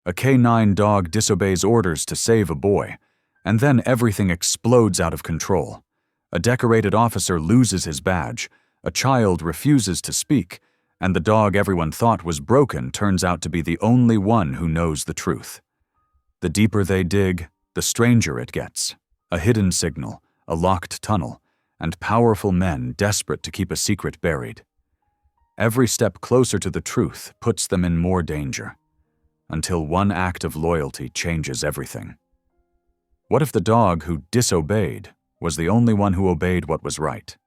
A K9 dog disobeys orders to save a boy, and then everything explodes out of control. A decorated officer loses his badge, a child refuses to speak, and the dog everyone thought was broken turns out to be the only one who knows the truth. The deeper they dig, the stranger it gets. A hidden signal, a locked tunnel, and powerful men desperate to keep a secret buried. Every step closer to the truth puts them in more danger, until one act of loyalty changes everything. What if the dog who disobeyed was the only one who obeyed what was right?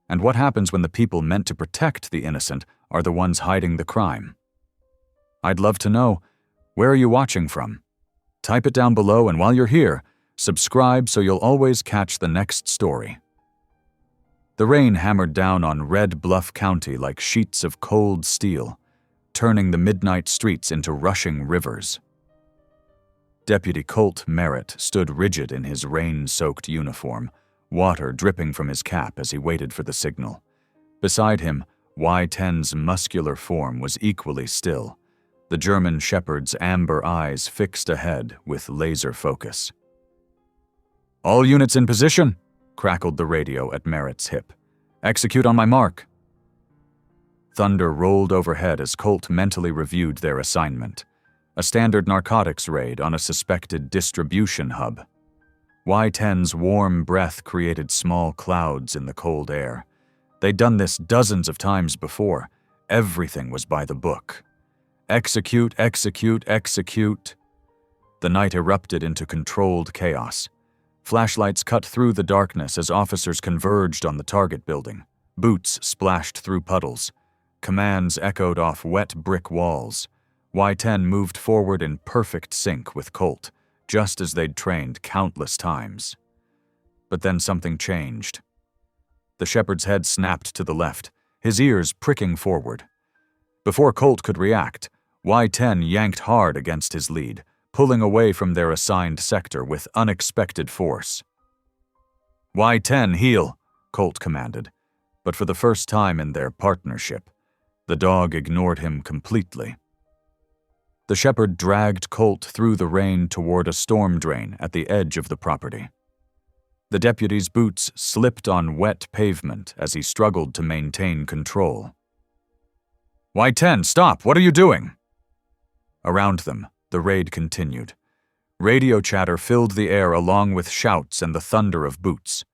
And what happens when the people meant to protect the innocent are the ones hiding the crime? I'd love to know. Where are you watching from? Type it down below, and while you're here, subscribe so you'll always catch the next story. The rain hammered down on Red Bluff County like sheets of cold steel, turning the midnight streets into rushing rivers. Deputy Colt Merritt stood rigid in his rain-soaked uniform, water dripping from his cap as he waited for the signal. Beside him, Y-10's muscular form was equally still, the German Shepherd's amber eyes fixed ahead with laser focus. "All units in position," crackled the radio at Merritt's hip. "Execute on my mark." Thunder rolled overhead as Colt mentally reviewed their assignment. A standard narcotics raid on a suspected distribution hub. Y-10's warm breath created small clouds in the cold air. They'd done this dozens of times before. Everything was by the book. Execute, execute, execute. The night erupted into controlled chaos. Flashlights cut through the darkness as officers converged on the target building. Boots splashed through puddles. Commands echoed off wet brick walls. Y-10 moved forward in perfect sync with Colt, just as they'd trained countless times. But then something changed. The Shepherd's head snapped to the left, his ears pricking forward. Before Colt could react, Y-10 yanked hard against his lead, pulling away from their assigned sector with unexpected force. "Y-10, heel," Colt commanded, but for the first time in their partnership, the dog ignored him completely. The Shepherd dragged Colt through the rain toward a storm drain at the edge of the property. The deputy's boots slipped on wet pavement as he struggled to maintain control. "Y-10, stop! What are you doing?" Around them, the raid continued. Radio chatter filled the air along with shouts and the thunder of boots.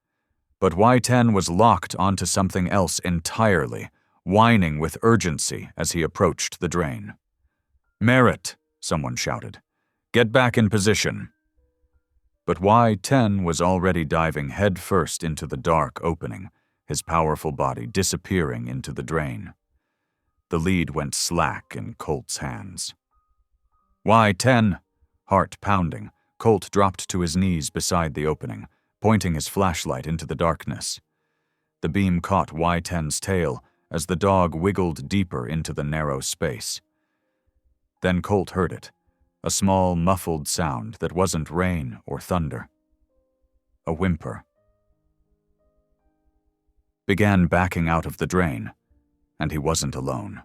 But Y-10 was locked onto something else entirely, whining with urgency as he approached the drain. "Merritt," someone shouted. "Get back in position." But Y-10 was already diving headfirst into the dark opening, his powerful body disappearing into the drain. The lead went slack in Colt's hands. "Y-10!" Heart pounding, Colt dropped to his knees beside the opening, pointing his flashlight into the darkness. The beam caught Y-10's tail as the dog wiggled deeper into the narrow space. Then Colt heard it, a small, muffled sound that wasn't rain or thunder. A whimper. Began backing out of the drain, and he wasn't alone.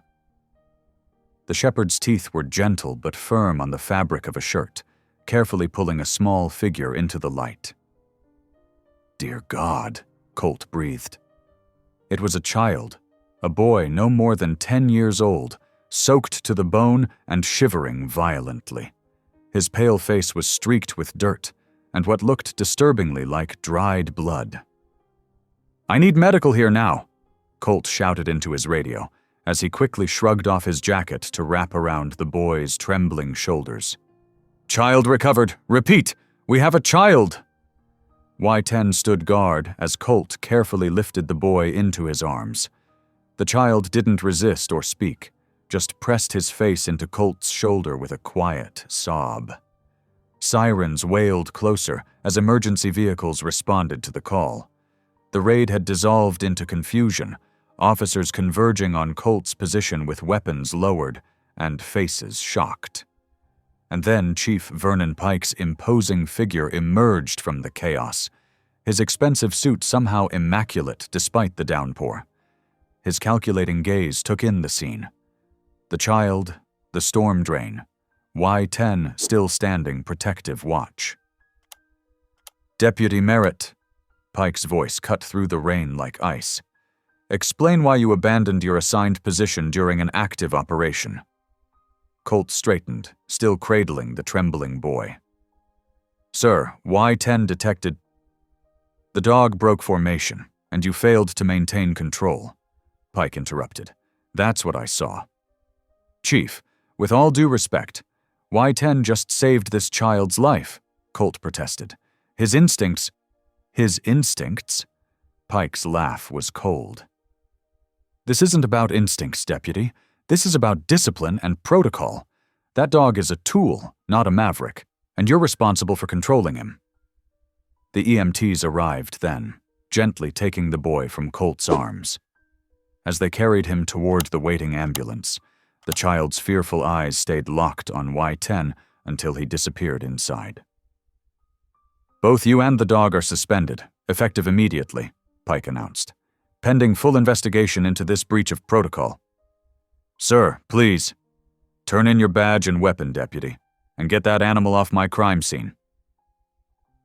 The Shepherd's teeth were gentle but firm on the fabric of a shirt, carefully pulling a small figure into the light. "Dear God," Colt breathed. It was a child, a boy no more than 10 years old, soaked to the bone and shivering violently. His pale face was streaked with dirt and what looked disturbingly like dried blood. "I need medical here now," Colt shouted into his radio as he quickly shrugged off his jacket to wrap around the boy's trembling shoulders. "Child recovered. Repeat, we have a child!" Y-10 stood guard as Colt carefully lifted the boy into his arms. The child didn't resist or speak, just pressed his face into Colt's shoulder with a quiet sob. Sirens wailed closer as emergency vehicles responded to the call. The raid had dissolved into confusion, officers converging on Colt's position with weapons lowered and faces shocked. And then Chief Vernon Pike's imposing figure emerged from the chaos, his expensive suit somehow immaculate despite the downpour. His calculating gaze took in the scene. The child, the storm drain, Y10 still standing protective watch. "Deputy Merritt," Pike's voice cut through the rain like ice. "Explain why you abandoned your assigned position during an active operation." Colt straightened, still cradling the trembling boy. "Sir, Y10 detected—" "The dog broke formation, and you failed to maintain control," Pike interrupted. "That's what I saw." "Chief, with all due respect, Y10 just saved this child's life," Colt protested. His instincts—" "His instincts?" Pike's laugh was cold. "This isn't about instincts, Deputy. This is about discipline and protocol. That dog is a tool, not a maverick, and you're responsible for controlling him." The EMTs arrived then, gently taking the boy from Colt's arms. As they carried him toward the waiting ambulance, the child's fearful eyes stayed locked on Y10 until he disappeared inside. "Both you and the dog are suspended, effective immediately," Pike announced, "pending full investigation into this breach of protocol." "Sir, please. Turn in your badge and weapon, Deputy, and get that animal off my crime scene."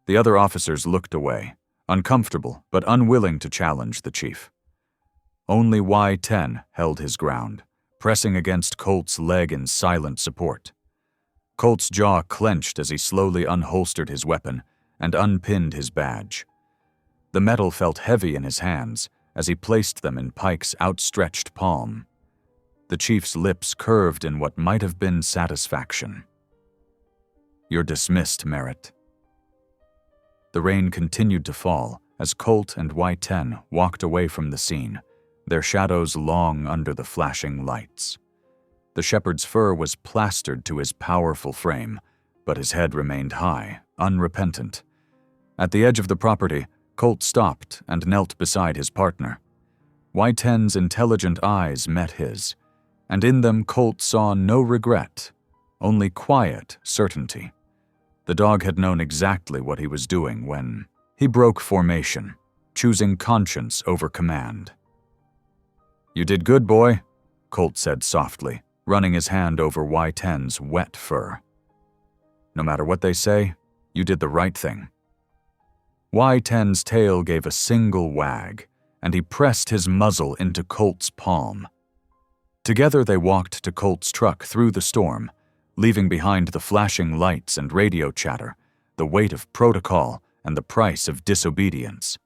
The other officers looked away, uncomfortable but unwilling to challenge the chief. Only Y10 held his ground, pressing against Colt's leg in silent support. Colt's jaw clenched as he slowly unholstered his weapon and unpinned his badge. The metal felt heavy in his hands as he placed them in Pike's outstretched palm. The chief's lips curved in what might have been satisfaction. "You're dismissed, Merritt." The rain continued to fall as Colt and Y10 walked away from the scene, their shadows long under the flashing lights. The shepherd's fur was plastered to his powerful frame, but his head remained high, unrepentant. At the edge of the property, Colt stopped and knelt beside his partner. Y10's intelligent eyes met his, and in them Colt saw no regret, only quiet certainty. The dog had known exactly what he was doing when he broke formation, choosing conscience over command. "You did good, boy," Colt said softly, running his hand over Y10's wet fur. "No matter what they say, you did the right thing." Y10's tail gave a single wag, and he pressed his muzzle into Colt's palm. Together they walked to Colt's truck through the storm, leaving behind the flashing lights and radio chatter, the weight of protocol and the price of disobedience.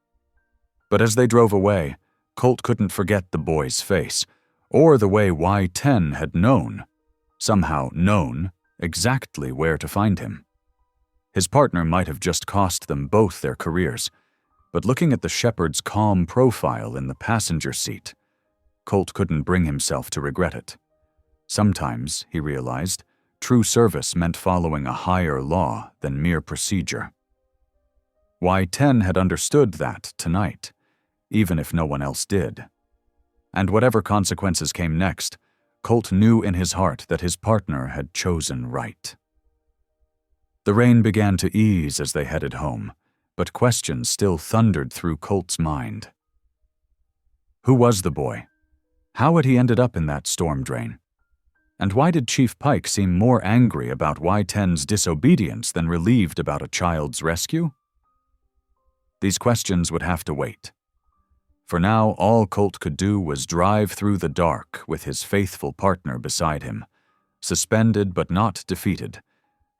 But as they drove away, Colt couldn't forget the boy's face, or the way Y10 had somehow known, exactly where to find him. His partner might have just cost them both their careers, but looking at the shepherd's calm profile in the passenger seat, Colt couldn't bring himself to regret it. Sometimes, he realized, true service meant following a higher law than mere procedure. Y10 had understood that tonight, even if no one else did. And whatever consequences came next, Colt knew in his heart that his partner had chosen right. The rain began to ease as they headed home, but questions still thundered through Colt's mind. Who was the boy? How had he ended up in that storm drain? And why did Chief Pike seem more angry about Y10's disobedience than relieved about a child's rescue? These questions would have to wait. For now, all Colt could do was drive through the dark with his faithful partner beside him, suspended but not defeated,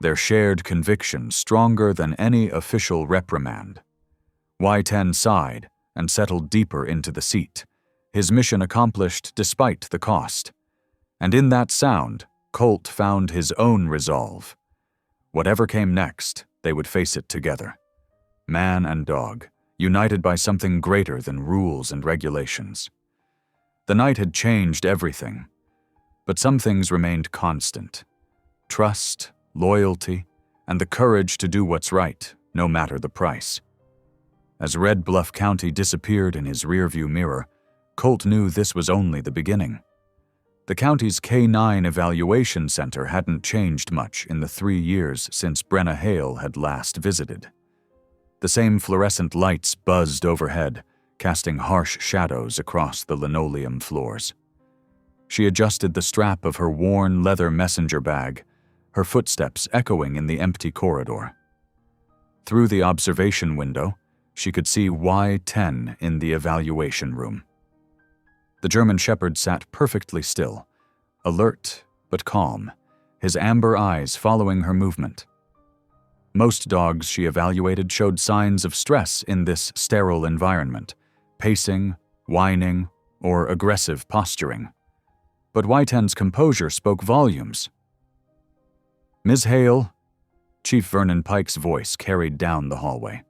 their shared conviction stronger than any official reprimand. Y10 sighed and settled deeper into the seat, his mission accomplished despite the cost. And in that sound, Colt found his own resolve. Whatever came next, they would face it together. Man and dog, united by something greater than rules and regulations. The night had changed everything, but some things remained constant. Trust, loyalty, and the courage to do what's right, no matter the price. As Red Bluff County disappeared in his rearview mirror, Colt knew this was only the beginning. The county's K-9 evaluation center hadn't changed much in the 3 years since Brenna Hale had last visited. The same fluorescent lights buzzed overhead, casting harsh shadows across the linoleum floors. She adjusted the strap of her worn leather messenger bag, her footsteps echoing in the empty corridor. Through the observation window, she could see Y10 in the evaluation room. The German Shepherd sat perfectly still, alert but calm, his amber eyes following her movement. Most dogs she evaluated showed signs of stress in this sterile environment, pacing, whining, or aggressive posturing. But Y10's composure spoke volumes. "Ms. Hale," Chief Vernon Pike's voice carried down the hallway.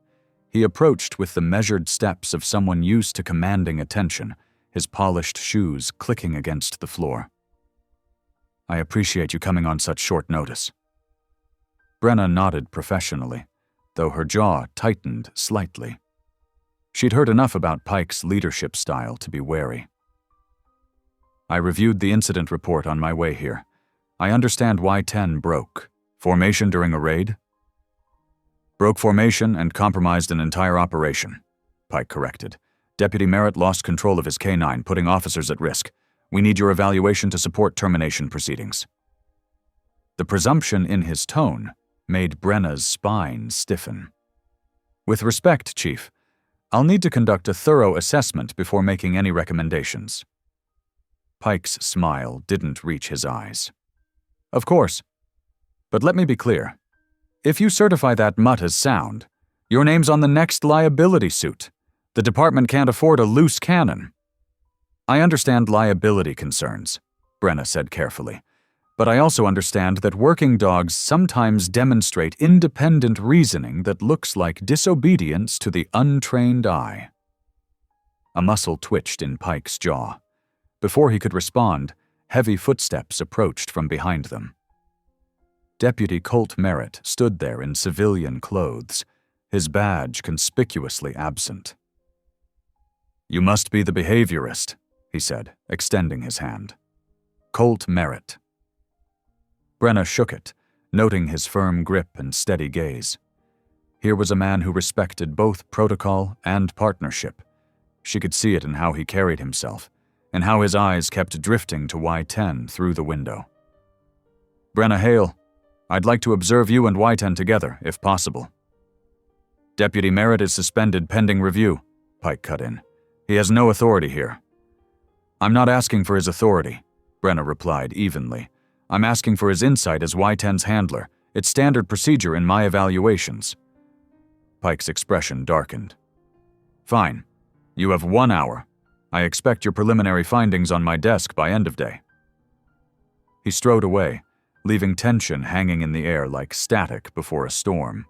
He approached with the measured steps of someone used to commanding attention, his polished shoes clicking against the floor. "I appreciate you coming on such short notice." Brenna nodded professionally, though her jaw tightened slightly. She'd heard enough about Pike's leadership style to be wary. "I reviewed the incident report on my way here. I understand Y10 broke. Formation during a raid?" "Broke formation and compromised an entire operation," Pike corrected. "Deputy Merritt lost control of his K9, putting officers at risk. We need your evaluation to support termination proceedings." The presumption in his tone made Brenna's spine stiffen. "With respect, Chief, I'll need to conduct a thorough assessment before making any recommendations." Pike's smile didn't reach his eyes. "Of course. But let me be clear. If you certify that mutt as sound, your name's on the next liability suit. The department can't afford a loose cannon." "I understand liability concerns," Brenna said carefully. "But I also understand that working dogs sometimes demonstrate independent reasoning that looks like disobedience to the untrained eye." A muscle twitched in Pike's jaw. Before he could respond, heavy footsteps approached from behind them. Deputy Colt Merritt stood there in civilian clothes, his badge conspicuously absent. "You must be the behaviorist," he said, extending his hand. "Colt Merritt." Brenna shook it, noting his firm grip and steady gaze. Here was a man who respected both protocol and partnership. She could see it in how he carried himself, and how his eyes kept drifting to Y10 through the window. "Brenna Hale, I'd like to observe you and Y10 together, if possible." "Deputy Merritt is suspended pending review," Pike cut in. "He has no authority here." "I'm not asking for his authority," Brenna replied evenly. "I'm asking for his insight as Y10's handler. It's standard procedure in my evaluations." Pike's expression darkened. "Fine. You have 1 hour. I expect your preliminary findings on my desk by end of day." He strode away, leaving tension hanging in the air like static before a storm.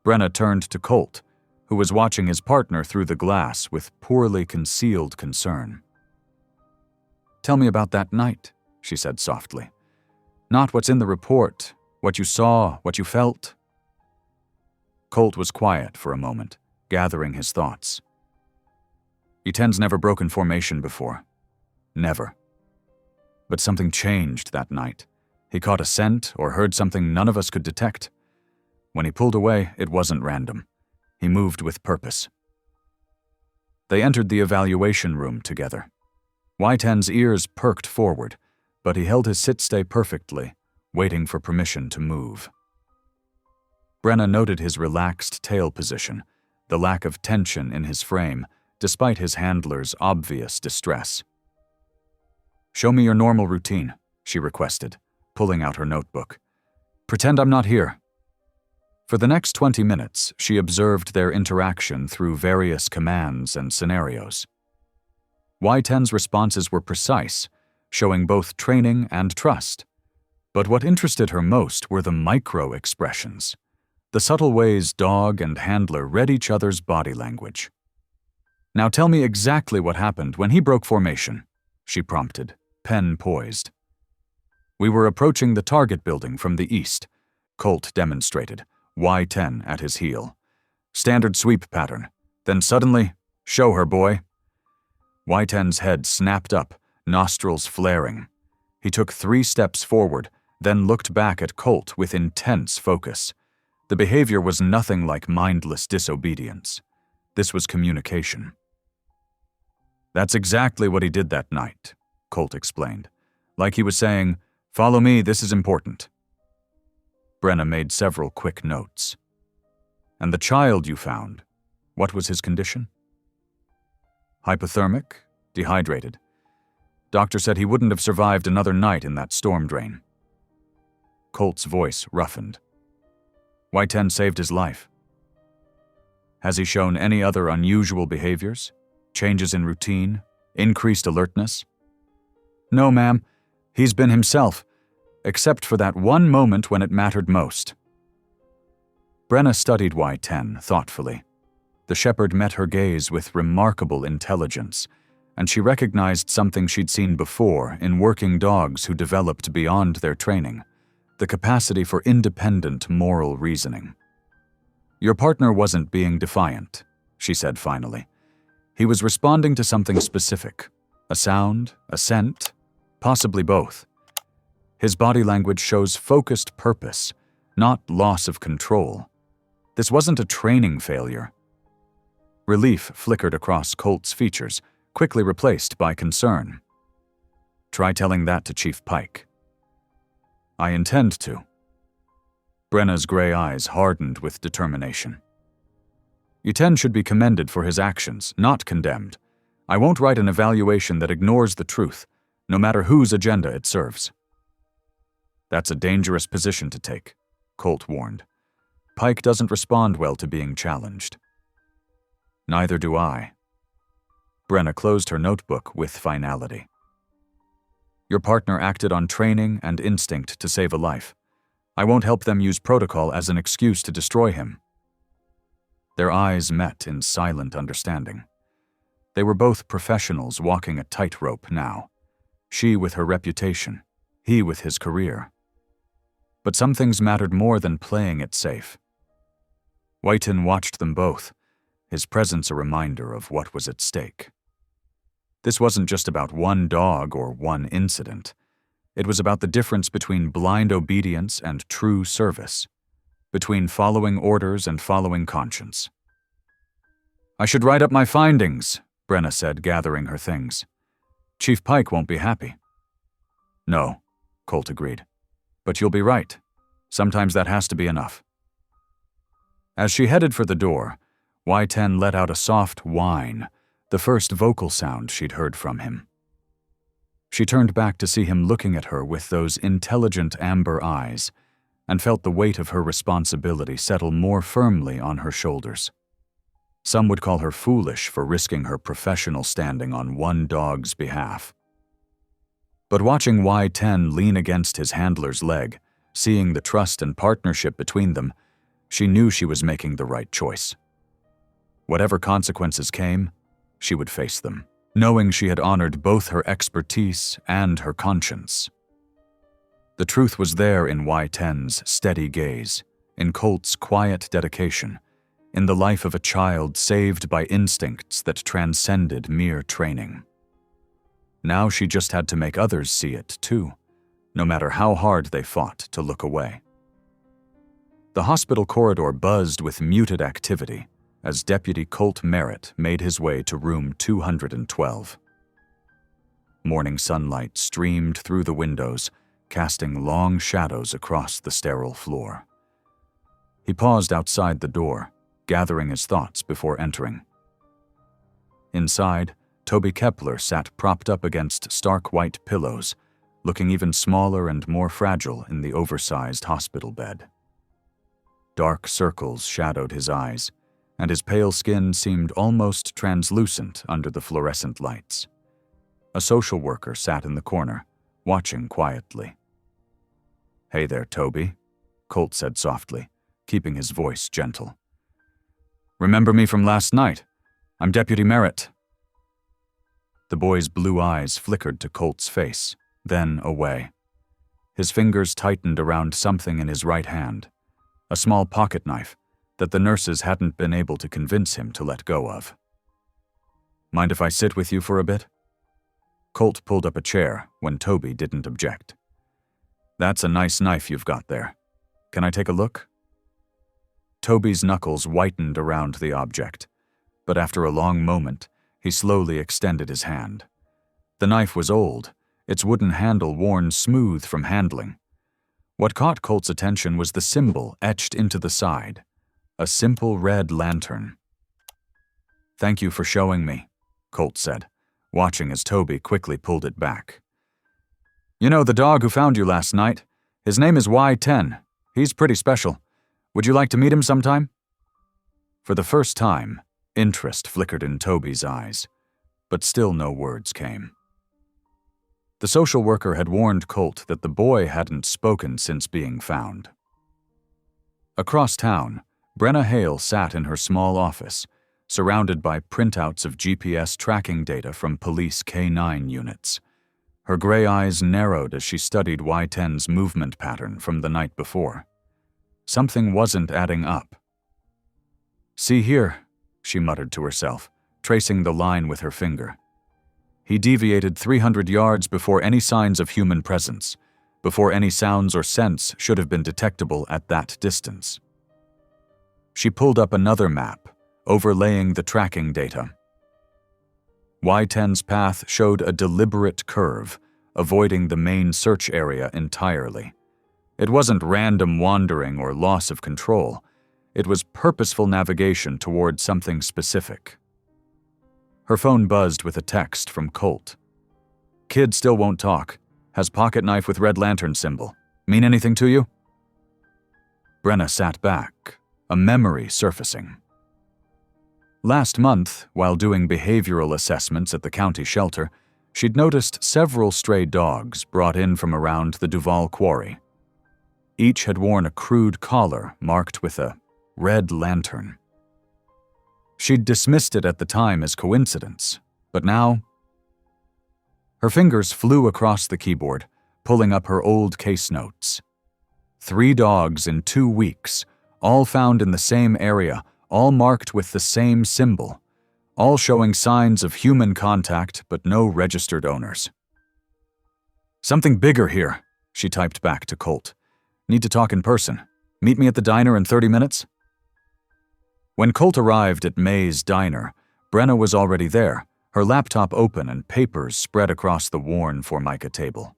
Brenna turned to Colt, who was watching his partner through the glass with poorly concealed concern. "Tell me about that night," she said softly. "Not what's in the report, what you saw, what you felt." Colt was quiet for a moment, gathering his thoughts. "Y10's never broken formation before. Never. But something changed that night. He caught a scent or heard something none of us could detect. When he pulled away, it wasn't random. He moved with purpose." They entered the evaluation room together. Y10's ears perked forward, but he held his sit-stay perfectly, waiting for permission to move. Brenna noted his relaxed tail position, the lack of tension in his frame, despite his handler's obvious distress. "Show me your normal routine," she requested, pulling out her notebook. "Pretend I'm not here." For the next 20 minutes, she observed their interaction through various commands and scenarios. Y10's responses were precise, showing both training and trust. But what interested her most were the micro-expressions, the subtle ways dog and handler read each other's body language. "Now tell me exactly what happened when he broke formation," she prompted, pen poised. "We were approaching the target building from the east," Colt demonstrated, Y10 at his heel. "Standard sweep pattern. Then suddenly, show her, boy." Y10's head snapped up, nostrils flaring. He took 3 steps forward, then looked back at Colt with intense focus. The behavior was nothing like mindless disobedience. This was communication. "That's exactly what he did that night," Colt explained. "Like he was saying, 'Follow me, this is important.' Brenna made several quick notes. And the child you found, what was his condition? Hypothermic, dehydrated. Doctor said he wouldn't have survived another night in that storm drain. Colt's voice roughened. Y10 saved his life. Has he shown any other unusual behaviors? Changes in routine? Increased alertness? No, ma'am. He's been himself, except for that one moment when it mattered most. Brenna studied Y10 thoughtfully. The shepherd met her gaze with remarkable intelligence, and she recognized something she'd seen before in working dogs who developed beyond their training, the capacity for independent moral reasoning. Your partner wasn't being defiant, she said finally. He was responding to something specific, a sound, a scent, possibly both. His body language shows focused purpose, not loss of control. This wasn't a training failure. Relief flickered across Colt's features, quickly replaced by concern. Try telling that to Chief Pike. I intend to. Brenna's gray eyes hardened with determination. Y10 should be commended for his actions, not condemned. I won't write an evaluation that ignores the truth, no matter whose agenda it serves. That's a dangerous position to take, Colt warned. Pike doesn't respond well to being challenged. Neither do I. Brenna closed her notebook with finality. Your partner acted on training and instinct to save a life. I won't help them use protocol as an excuse to destroy him. Their eyes met in silent understanding. They were both professionals walking a tightrope now. She with her reputation, he with his career. But some things mattered more than playing it safe. Whiten watched them both, his presence a reminder of what was at stake. This wasn't just about one dog or one incident. It was about the difference between blind obedience and true service, between following orders and following conscience. I should write up my findings, Brenna said, gathering her things. Chief Pike won't be happy. No, Colt agreed. But you'll be right. Sometimes that has to be enough. As she headed for the door, Y10 let out a soft whine, the first vocal sound she'd heard from him. She turned back to see him looking at her with those intelligent amber eyes, and felt the weight of her responsibility settle more firmly on her shoulders. Some would call her foolish for risking her professional standing on one dog's behalf. But watching Y10 lean against his handler's leg, seeing the trust and partnership between them, she knew she was making the right choice. Whatever consequences came, she would face them, knowing she had honored both her expertise and her conscience. The truth was there in Y10's steady gaze, in Colt's quiet dedication, in the life of a child saved by instincts that transcended mere training. Now she just had to make others see it, too, no matter how hard they fought to look away. The hospital corridor buzzed with muted activity as Deputy Colt Merritt made his way to room 212. Morning sunlight streamed through the windows, casting long shadows across the sterile floor. He paused outside the door, gathering his thoughts before entering. Inside, Toby Kepler sat propped up against stark white pillows, looking even smaller and more fragile in the oversized hospital bed. Dark circles shadowed his eyes, and his pale skin seemed almost translucent under the fluorescent lights. A social worker sat in the corner, watching quietly. "Hey there, Toby," Colt said softly, keeping his voice gentle. "Remember me from last night? I'm Deputy Merritt." The boy's blue eyes flickered to Colt's face, then away. His fingers tightened around something in his right hand, a small pocket knife that the nurses hadn't been able to convince him to let go of. "Mind if I sit with you for a bit?" Colt pulled up a chair when Toby didn't object. "That's a nice knife you've got there. Can I take a look?" Toby's knuckles whitened around the object, but after a long moment, he slowly extended his hand. The knife was old, its wooden handle worn smooth from handling. What caught Colt's attention was the symbol etched into the side, a simple red lantern. "Thank you for showing me," Colt said, watching as Toby quickly pulled it back. "You know the dog who found you last night? His name is Y10. He's pretty special. Would you like to meet him sometime?" For the first time, interest flickered in Toby's eyes, but still no words came. The social worker had warned Colt that the boy hadn't spoken since being found. Across town, Brenna Hale sat in her small office, surrounded by printouts of GPS tracking data from police K9 units. Her gray eyes narrowed as she studied Y10's movement pattern from the night before. Something wasn't adding up. "See here," she muttered to herself, tracing the line with her finger. He deviated 300 yards before any signs of human presence, before any sounds or scents should have been detectable at that distance. She pulled up another map, overlaying the tracking data. Y10's path showed a deliberate curve, avoiding the main search area entirely. It wasn't random wandering or loss of control. It was purposeful navigation toward something specific. Her phone buzzed with a text from Colt. "Kid still won't talk. Has pocket knife with red lantern symbol. Mean anything to you?" Brenna sat back, a memory surfacing. Last month, while doing behavioral assessments at the county shelter, she'd noticed several stray dogs brought in from around the Duval quarry. Each had worn a crude collar marked with a red lantern. She'd dismissed it at the time as coincidence, but now... Her fingers flew across the keyboard, pulling up her old case notes. 3 dogs in 2 weeks, all found in the same area, all marked with the same symbol, all showing signs of human contact but no registered owners. "Something bigger here," she typed back to Colt. "Need to talk in person. Meet me at the diner in 30 minutes?" When Colt arrived at May's diner, Brenna was already there, her laptop open and papers spread across the worn Formica table.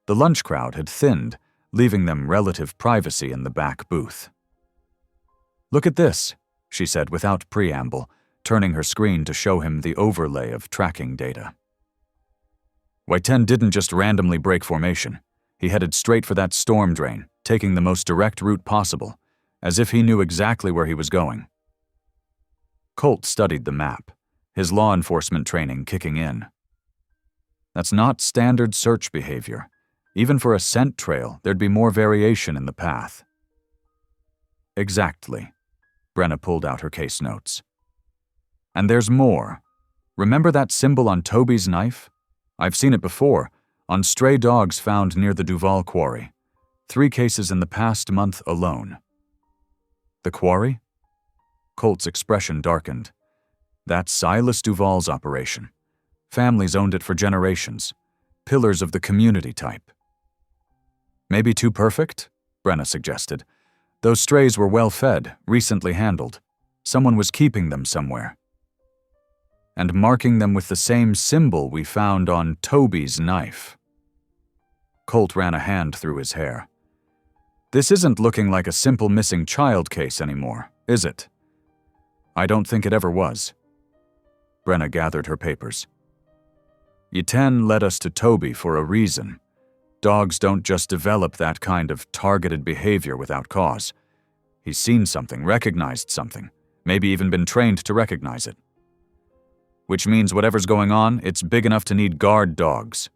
The lunch crowd had thinned, leaving them relative privacy in the back booth. "Look at this," she said without preamble, turning her screen to show him the overlay of tracking data. Y10 didn't just randomly break formation. He headed straight for that storm drain, taking the most direct route possible, as if he knew exactly where he was going. Colt studied the map, his law enforcement training kicking in. That's not standard search behavior. Even for a scent trail, there'd be more variation in the path. Exactly. Brenna pulled out her case notes. And there's more. Remember that symbol on Toby's knife? I've seen it before, on stray dogs found near the Duval quarry. 3 cases in the past month alone. The quarry? Colt's expression darkened. That's Silas Duval's operation. Families owned it for generations. Pillars of the community type. Maybe too perfect? Brenna suggested. Those strays were well fed, recently handled. Someone was keeping them somewhere. And marking them with the same symbol we found on Toby's knife. Colt ran a hand through his hair. This isn't looking like a simple missing child case anymore, is it? I don't think it ever was. Brenna gathered her papers. Y10 led us to Toby for a reason. Dogs don't just develop that kind of targeted behavior without cause. He's seen something, recognized something, maybe even been trained to recognize it. Which means whatever's going on, it's big enough to need guard dogs.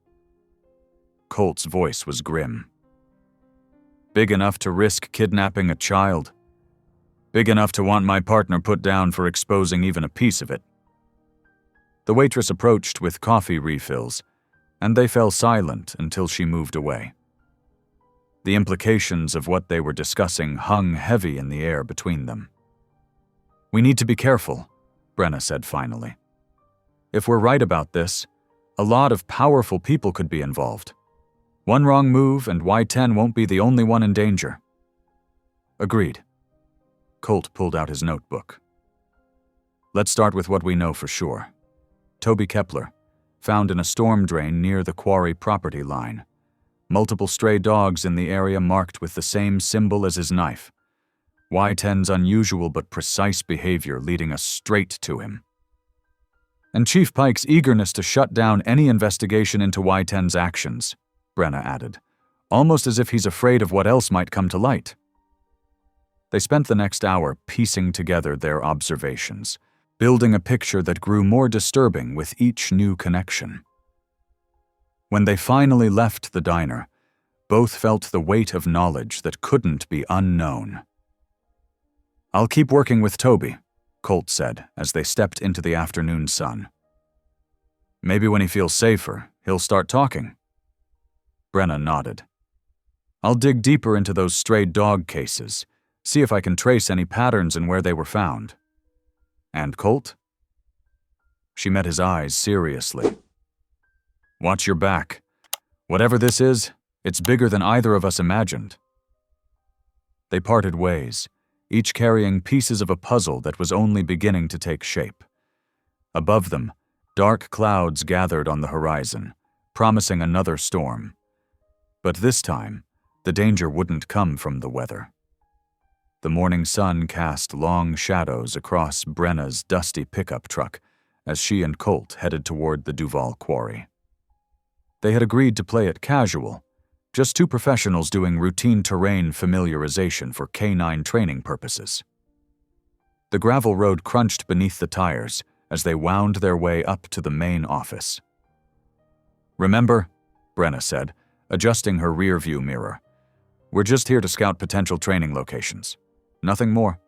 Colt's voice was grim. Big enough to risk kidnapping a child. Big enough to want my partner put down for exposing even a piece of it. The waitress approached with coffee refills, and they fell silent until she moved away. The implications of what they were discussing hung heavy in the air between them. We need to be careful, Brenna said finally. If we're right about this, a lot of powerful people could be involved. One wrong move and Y10 won't be the only one in danger. Agreed. Colt pulled out his notebook. Let's start with what we know for sure. Toby Kepler, found in a storm drain near the quarry property line. multiple stray dogs in the area marked with the same symbol as his knife. Y-10's unusual but precise behavior leading us straight to him. And Chief Pike's eagerness to shut down any investigation into Y-10's actions, Brenna added, almost as if he's afraid of what else might come to light. They spent the next hour piecing together their observations, building a picture that grew more disturbing with each new connection. When they finally left the diner, both felt the weight of knowledge that couldn't be unknown. "I'll keep working with Toby," Colt said as they stepped into the afternoon sun. "Maybe when he feels safer, he'll start talking." Brenna nodded. "I'll dig deeper into those stray dog cases, see if I can trace any patterns in where they were found." "And Colt?" She met his eyes seriously. "Watch your back. Whatever this is, it's bigger than either of us imagined." They parted ways, each carrying pieces of a puzzle that was only beginning to take shape. Above them, dark clouds gathered on the horizon, promising another storm. But this time, the danger wouldn't come from the weather. The morning sun cast long shadows across Brenna's dusty pickup truck as she and Colt headed toward the Duval quarry. They had agreed to play it casual, just two professionals doing routine terrain familiarization for K9 training purposes. The gravel road crunched beneath the tires as they wound their way up to the main office. "Remember," Brenna said, adjusting her rear-view mirror, "we're just here to scout potential training locations. Nothing more."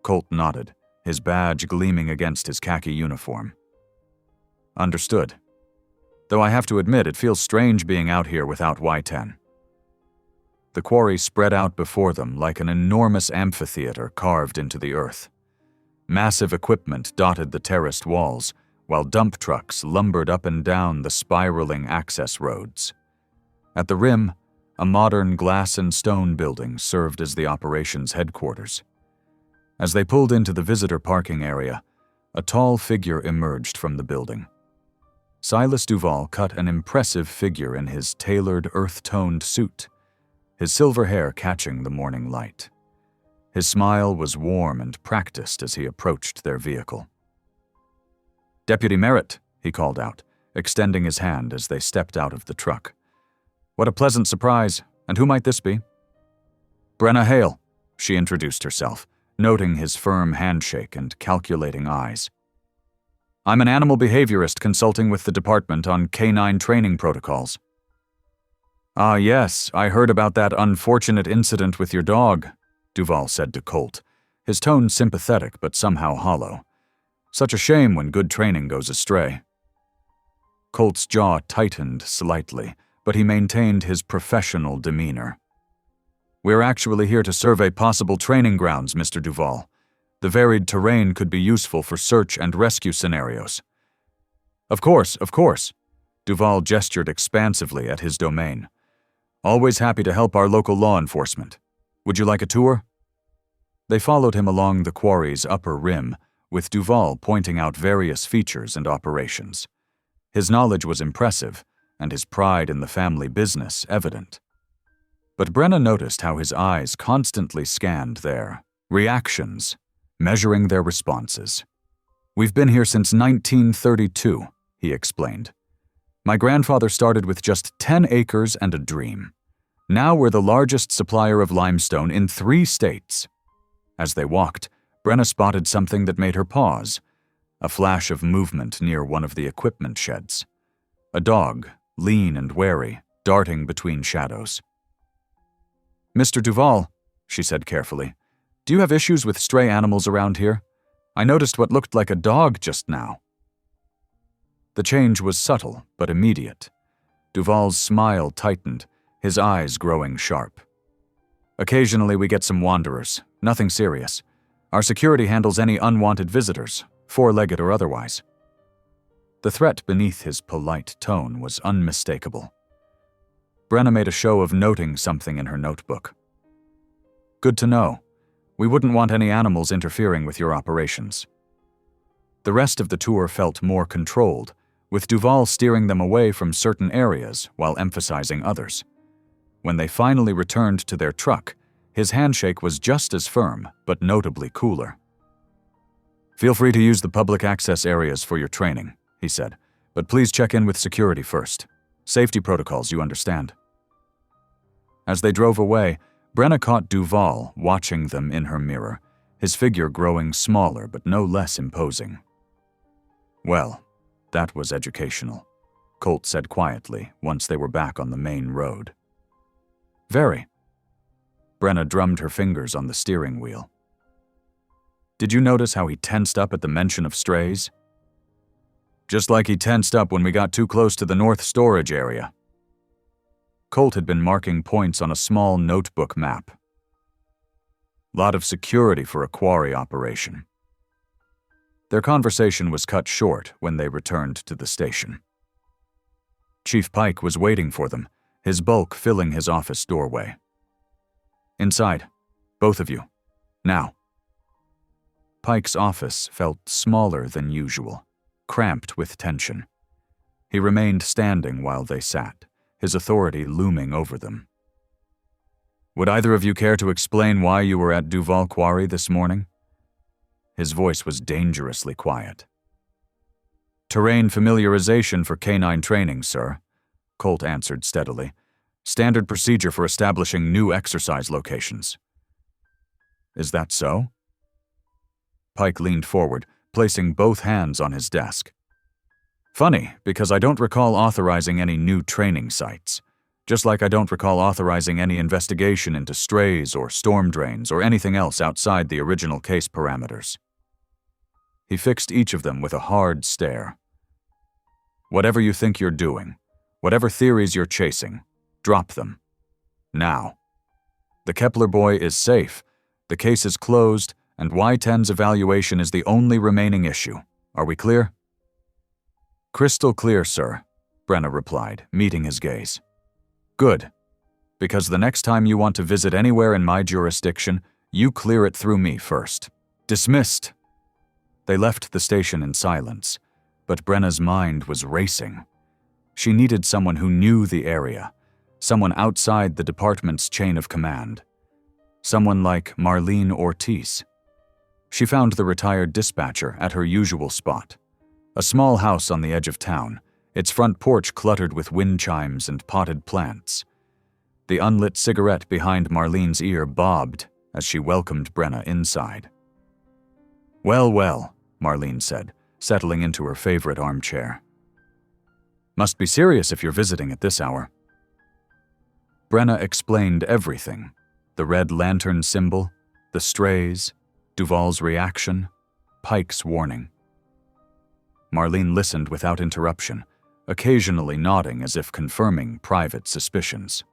Colt nodded, his badge gleaming against his khaki uniform. "Understood. Though I have to admit it feels strange being out here without Y-10. The quarry spread out before them like an enormous amphitheater carved into the earth. Massive equipment dotted the terraced walls, while dump trucks lumbered up and down the spiraling access roads. At the rim, a modern glass and stone building served as the operations headquarters. As they pulled into the visitor parking area, a tall figure emerged from the building. Silas Duval cut an impressive figure in his tailored, earth-toned suit, his silver hair catching the morning light. His smile was warm and practiced as he approached their vehicle. "Deputy Merritt," he called out, extending his hand as they stepped out of the truck. "What a pleasant surprise, and who might this be?" "Brenna Hale," she introduced herself, noting his firm handshake and calculating eyes. "I'm an animal behaviorist consulting with the department on K9 training protocols." "Ah, yes, I heard about that unfortunate incident with your dog," Duval said to Colt, his tone sympathetic but somehow hollow. "Such a shame when good training goes astray." Colt's jaw tightened slightly, but he maintained his professional demeanor. "We're actually here to survey possible training grounds, Mr. Duval. The varied terrain could be useful for search and rescue scenarios." Of course," Duval gestured expansively at his domain. "Always happy to help our local law enforcement. Would you like a tour?" They followed him along the quarry's upper rim, with Duval pointing out various features and operations. His knowledge was impressive, and his pride in the family business evident. But Brenna noticed how his eyes constantly scanned their reactions, measuring their responses. "We've been here since 1932, he explained. "My grandfather started with just 10 acres and a dream. Now we're the largest supplier of limestone in 3 states. As they walked, Brenna spotted something that made her pause, a flash of movement near one of the equipment sheds. A dog, lean and wary, darting between shadows. "Mr. Duval," she said carefully, "do you have issues with stray animals around here? I noticed what looked like a dog just now." The change was subtle but immediate. Duval's smile tightened, his eyes growing sharp. "Occasionally we get some wanderers, nothing serious. Our security handles any unwanted visitors, four-legged or otherwise." The threat beneath his polite tone was unmistakable. Brenna made a show of noting something in her notebook. "Good to know. We wouldn't want any animals interfering with your operations." The rest of the tour felt more controlled, with Duval steering them away from certain areas while emphasizing others. When they finally returned to their truck, his handshake was just as firm, but notably cooler. "Feel free to use the public access areas for your training," he said, "but please check in with security first. Safety protocols, you understand." As they drove away, Brenna caught Duval watching them in her mirror, his figure growing smaller but no less imposing. "Well, that was educational," Colt said quietly once they were back on the main road. "Very." Brenna drummed her fingers on the steering wheel. "Did you notice how he tensed up at the mention of strays?" "Just like he tensed up when we got too close to the north storage area." Colt had been marking points on a small notebook map. "Lot of security for a quarry operation." Their conversation was cut short when they returned to the station. Chief Pike was waiting for them, his bulk filling his office doorway. "Inside, both of you, now." Pike's office felt smaller than usual, cramped with tension. He remained standing while they sat, his authority looming over them. "Would either of you care to explain why you were at Duval Quarry this morning?" His voice was dangerously quiet. "Terrain familiarization for canine training, sir," Colt answered steadily. "Standard procedure for establishing new exercise locations." "Is that so?" Pike leaned forward, placing both hands on his desk. "Funny, because I don't recall authorizing any new training sites. Just like I don't recall authorizing any investigation into strays or storm drains or anything else outside the original case parameters." He fixed each of them with a hard stare. "Whatever you think you're doing, whatever theories you're chasing, drop them. Now. The Kepler boy is safe, the case is closed, and Y-10's evaluation is the only remaining issue. Are we clear?" "Crystal clear, sir," Brenna replied, meeting his gaze. "Good. Because the next time you want to visit anywhere in my jurisdiction, you clear it through me first. Dismissed." They left the station in silence, but Brenna's mind was racing. She needed someone who knew the area, someone outside the department's chain of command. Someone like Marlene Ortiz. She found the retired dispatcher at her usual spot, a small house on the edge of town, its front porch cluttered with wind chimes and potted plants. The unlit cigarette behind Marlene's ear bobbed as she welcomed Brenna inside. "Well, well," Marlene said, settling into her favorite armchair. "Must be serious if you're visiting at this hour." Brenna explained everything: the red lantern symbol, the strays, Duval's reaction, Pike's warning. Marlene listened without interruption, occasionally nodding as if confirming private suspicions.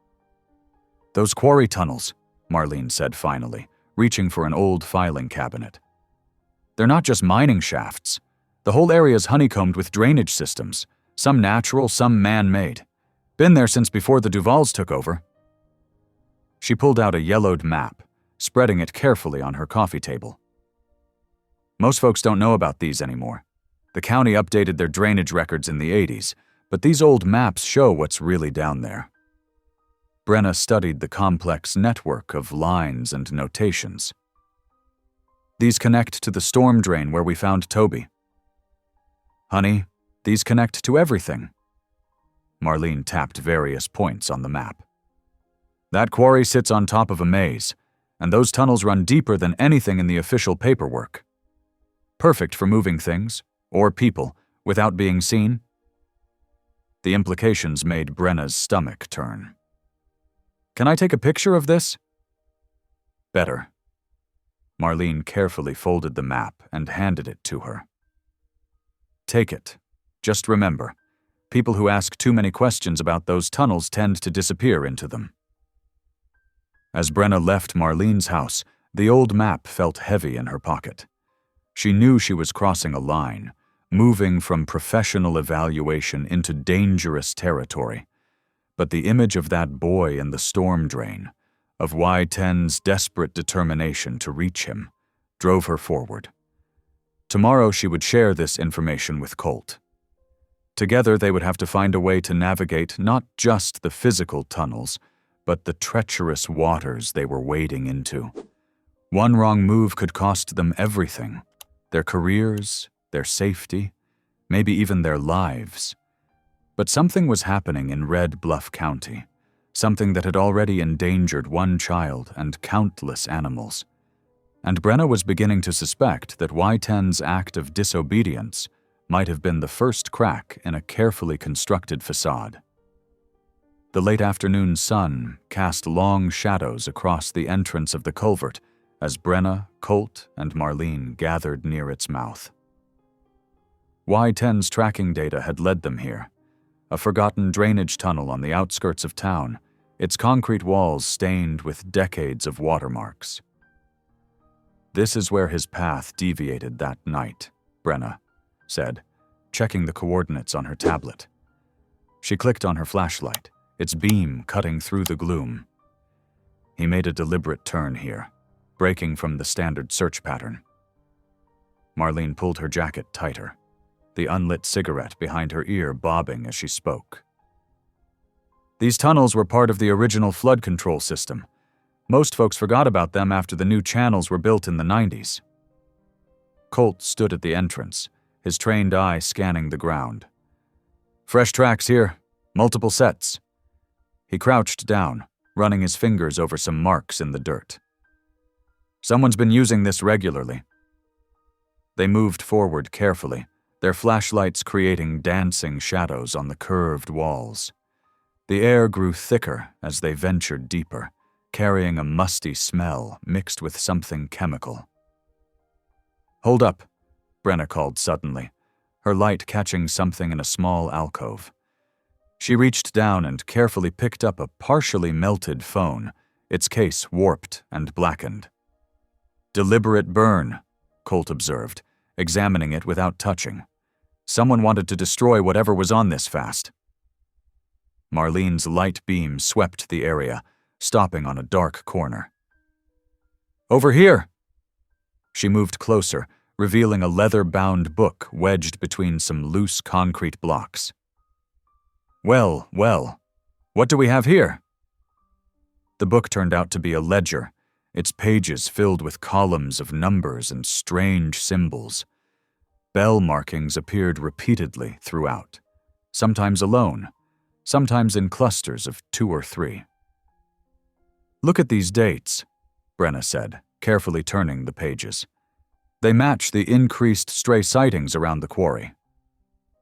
"Those quarry tunnels," Marlene said finally, reaching for an old filing cabinet. "They're not just mining shafts. The whole area's honeycombed with drainage systems, some natural, some man-made. Been there since before the Duvals took over." She pulled out a yellowed map, spreading it carefully on her coffee table. "Most folks don't know about these anymore. The county updated their drainage records in the 80s, but these old maps show what's really down there." Brenna studied the complex network of lines and notations. "These connect to the storm drain where we found Toby." "Honey, these connect to everything." Marlene tapped various points on the map. "That quarry sits on top of a maze, and those tunnels run deeper than anything in the official paperwork. Perfect for moving things, or people, without being seen." The implications made Brenna's stomach turn. "Can I take a picture of this?" "Better." Marlene carefully folded the map and handed it to her. "Take it. Just remember, people who ask too many questions about those tunnels tend to disappear into them." As Brenna left Marlene's house, the old map felt heavy in her pocket. She knew she was crossing a line, moving from professional evaluation into dangerous territory. But the image of that boy in the storm drain, of Y-10's desperate determination to reach him, drove her forward. Tomorrow she would share this information with Colt. Together they would have to find a way to navigate not just the physical tunnels, but the treacherous waters they were wading into. One wrong move could cost them everything: their careers, their safety, maybe even their lives. But something was happening in Red Bluff County, something that had already endangered one child and countless animals. And Brenna was beginning to suspect that Y-10's act of disobedience might have been the first crack in a carefully constructed facade. The late afternoon sun cast long shadows across the entrance of the culvert as Brenna, Colt, and Marlene gathered near its mouth. Y-10's tracking data had led them here, a forgotten drainage tunnel on the outskirts of town, its concrete walls stained with decades of watermarks. "This is where his path deviated that night," Brenna said, checking the coordinates on her tablet. She clicked on her flashlight, its beam cutting through the gloom. "He made a deliberate turn here, breaking from the standard search pattern." Marlene pulled her jacket tighter, the unlit cigarette behind her ear bobbing as she spoke. "These tunnels were part of the original flood control system. Most folks forgot about them after the new channels were built in the 90s. Colt stood at the entrance, his trained eye scanning the ground. "Fresh tracks here, multiple sets." He crouched down, running his fingers over some marks in the dirt. "Someone's been using this regularly." They moved forward carefully, their flashlights creating dancing shadows on the curved walls. The air grew thicker as they ventured deeper, carrying a musty smell mixed with something chemical. "Hold up," Brenna called suddenly, her light catching something in a small alcove. She reached down and carefully picked up a partially melted phone, its case warped and blackened. "Deliberate burn," Colt observed, examining it without touching. "Someone wanted to destroy whatever was on this fast." Marlene's light beam swept the area, stopping on a dark corner. "Over here!" She moved closer, revealing a leather-bound book wedged between some loose concrete blocks. Well, what do we have here?" The book turned out to be a ledger, its pages filled with columns of numbers and strange symbols. Bell markings appeared repeatedly throughout, sometimes alone, sometimes in clusters of 2 or 3. "Look at these dates," Brenna said, carefully turning the pages. "They match the increased stray sightings around the quarry."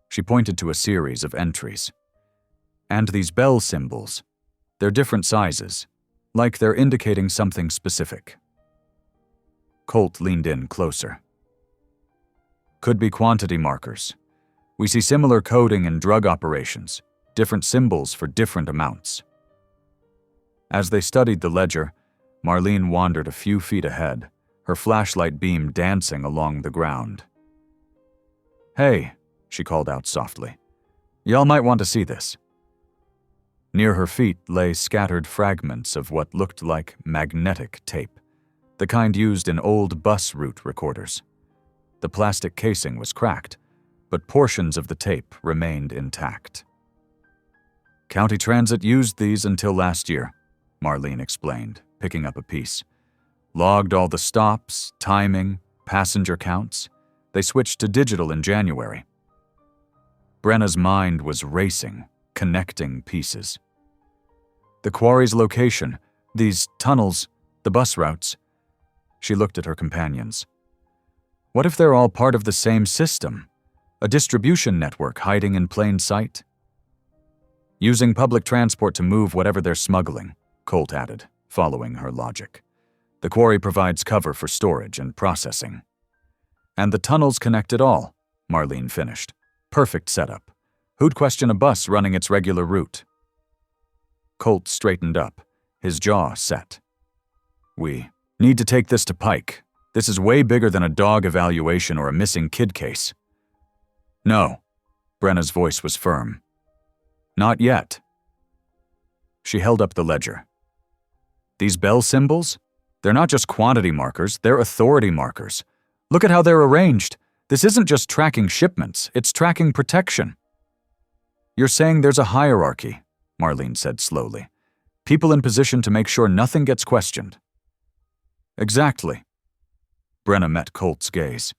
She pointed to a series of entries. "And these bell symbols, they're different sizes, like they're indicating something specific." Colt leaned in closer. "Could be quantity markers. We see similar coding in drug operations, different symbols for different amounts." As they studied the ledger, Marlene wandered a few feet ahead, her flashlight beam dancing along the ground. "Hey," she called out softly. "Y'all might want to see this." Near her feet lay scattered fragments of what looked like magnetic tape, the kind used in old bus route recorders. The plastic casing was cracked, but portions of the tape remained intact. "County Transit used these until last year," Marlene explained, picking up a piece. "Logged all the stops, timing, passenger counts. They switched to digital in January." Brenna's mind was racing, connecting pieces. The quarry's location, these tunnels, the bus routes. She looked at her companions. What if they're all part of the same system? A distribution network hiding in plain sight? "Using public transport to move whatever they're smuggling," Colt added, following her logic. "The quarry provides cover for storage and processing." "And the tunnels connect it all," Marlene finished. "Perfect setup. Who'd question a bus running its regular route?" Colt straightened up, his jaw set. "We need to take this to Pike. This is way bigger than a dog evaluation or a missing kid case." "No," Brenna's voice was firm. "Not yet." She held up the ledger. "These bell symbols? They're not just quantity markers, they're authority markers. Look at how they're arranged. This isn't just tracking shipments, it's tracking protection." You're saying there's a hierarchy, Marlene said slowly. People in position to make sure nothing gets questioned. Exactly. Brenna met Colt's gaze.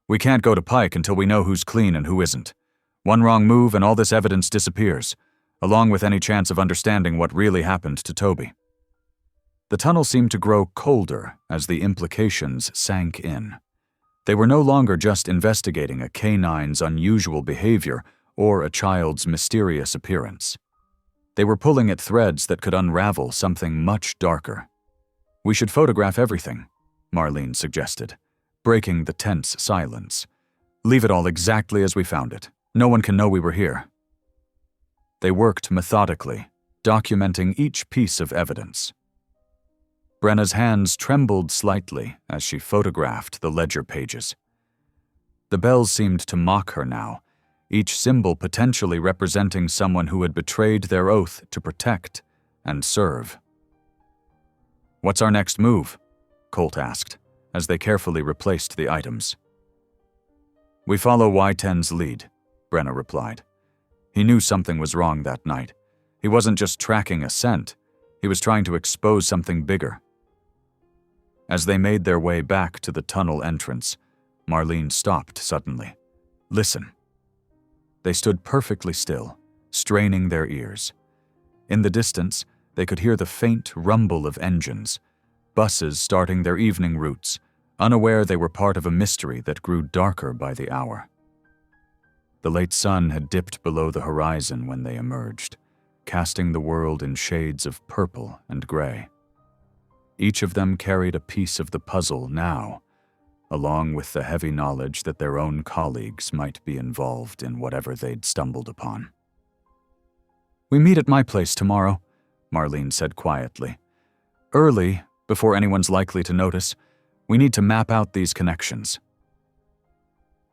We can't go to Pike until we know who's clean and who isn't. One wrong move and all this evidence disappears, along with any chance of understanding what really happened to Toby. The tunnel seemed to grow colder as the implications sank in. They were no longer just investigating a canine's unusual behavior or a child's mysterious appearance. They were pulling at threads that could unravel something much darker. We should photograph everything, Marlene suggested, breaking the tense silence. Leave it all exactly as we found it. No one can know we were here. They worked methodically, documenting each piece of evidence. Brenna's hands trembled slightly as she photographed the ledger pages. The bells seemed to mock her now, each symbol potentially representing someone who had betrayed their oath to protect and serve. What's our next move? Colt asked, as they carefully replaced the items. We follow Y10's lead, Brenna replied. He knew something was wrong that night. He wasn't just tracking a scent, he was trying to expose something bigger. As they made their way back to the tunnel entrance, Marlene stopped suddenly. Listen. They stood perfectly still, straining their ears. In the distance, they could hear the faint rumble of engines, buses starting their evening routes, unaware they were part of a mystery that grew darker by the hour. The late sun had dipped below the horizon when they emerged, casting the world in shades of purple and gray. Each of them carried a piece of the puzzle now, along with the heavy knowledge that their own colleagues might be involved in whatever they'd stumbled upon. We meet at my place tomorrow, Marlene said quietly. Early, before anyone's likely to notice, we need to map out these connections.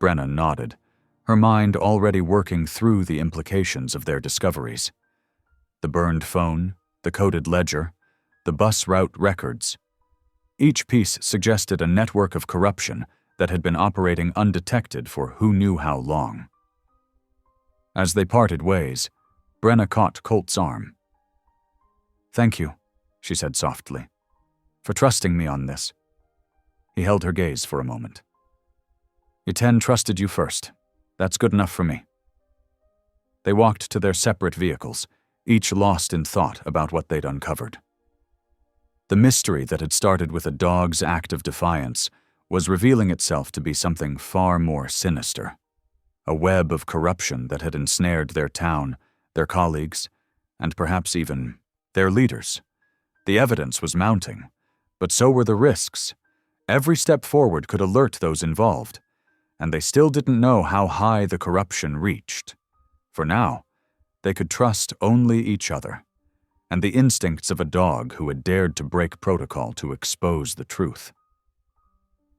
Brenna nodded, her mind already working through the implications of their discoveries. The burned phone, the coded ledger, the bus route records. Each piece suggested a network of corruption that had been operating undetected for who knew how long. As they parted ways, Brenna caught Colt's arm. Thank you, she said softly, for trusting me on this. He held her gaze for a moment. Y10 trusted you first. That's good enough for me. They walked to their separate vehicles, each lost in thought about what they'd uncovered. The mystery that had started with a dog's act of defiance was revealing itself to be something far more sinister. A web of corruption that had ensnared their town, their colleagues, and perhaps even their leaders. The evidence was mounting, but so were the risks. Every step forward could alert those involved, and they still didn't know how high the corruption reached. For now, they could trust only each other, and the instincts of a dog who had dared to break protocol to expose the truth.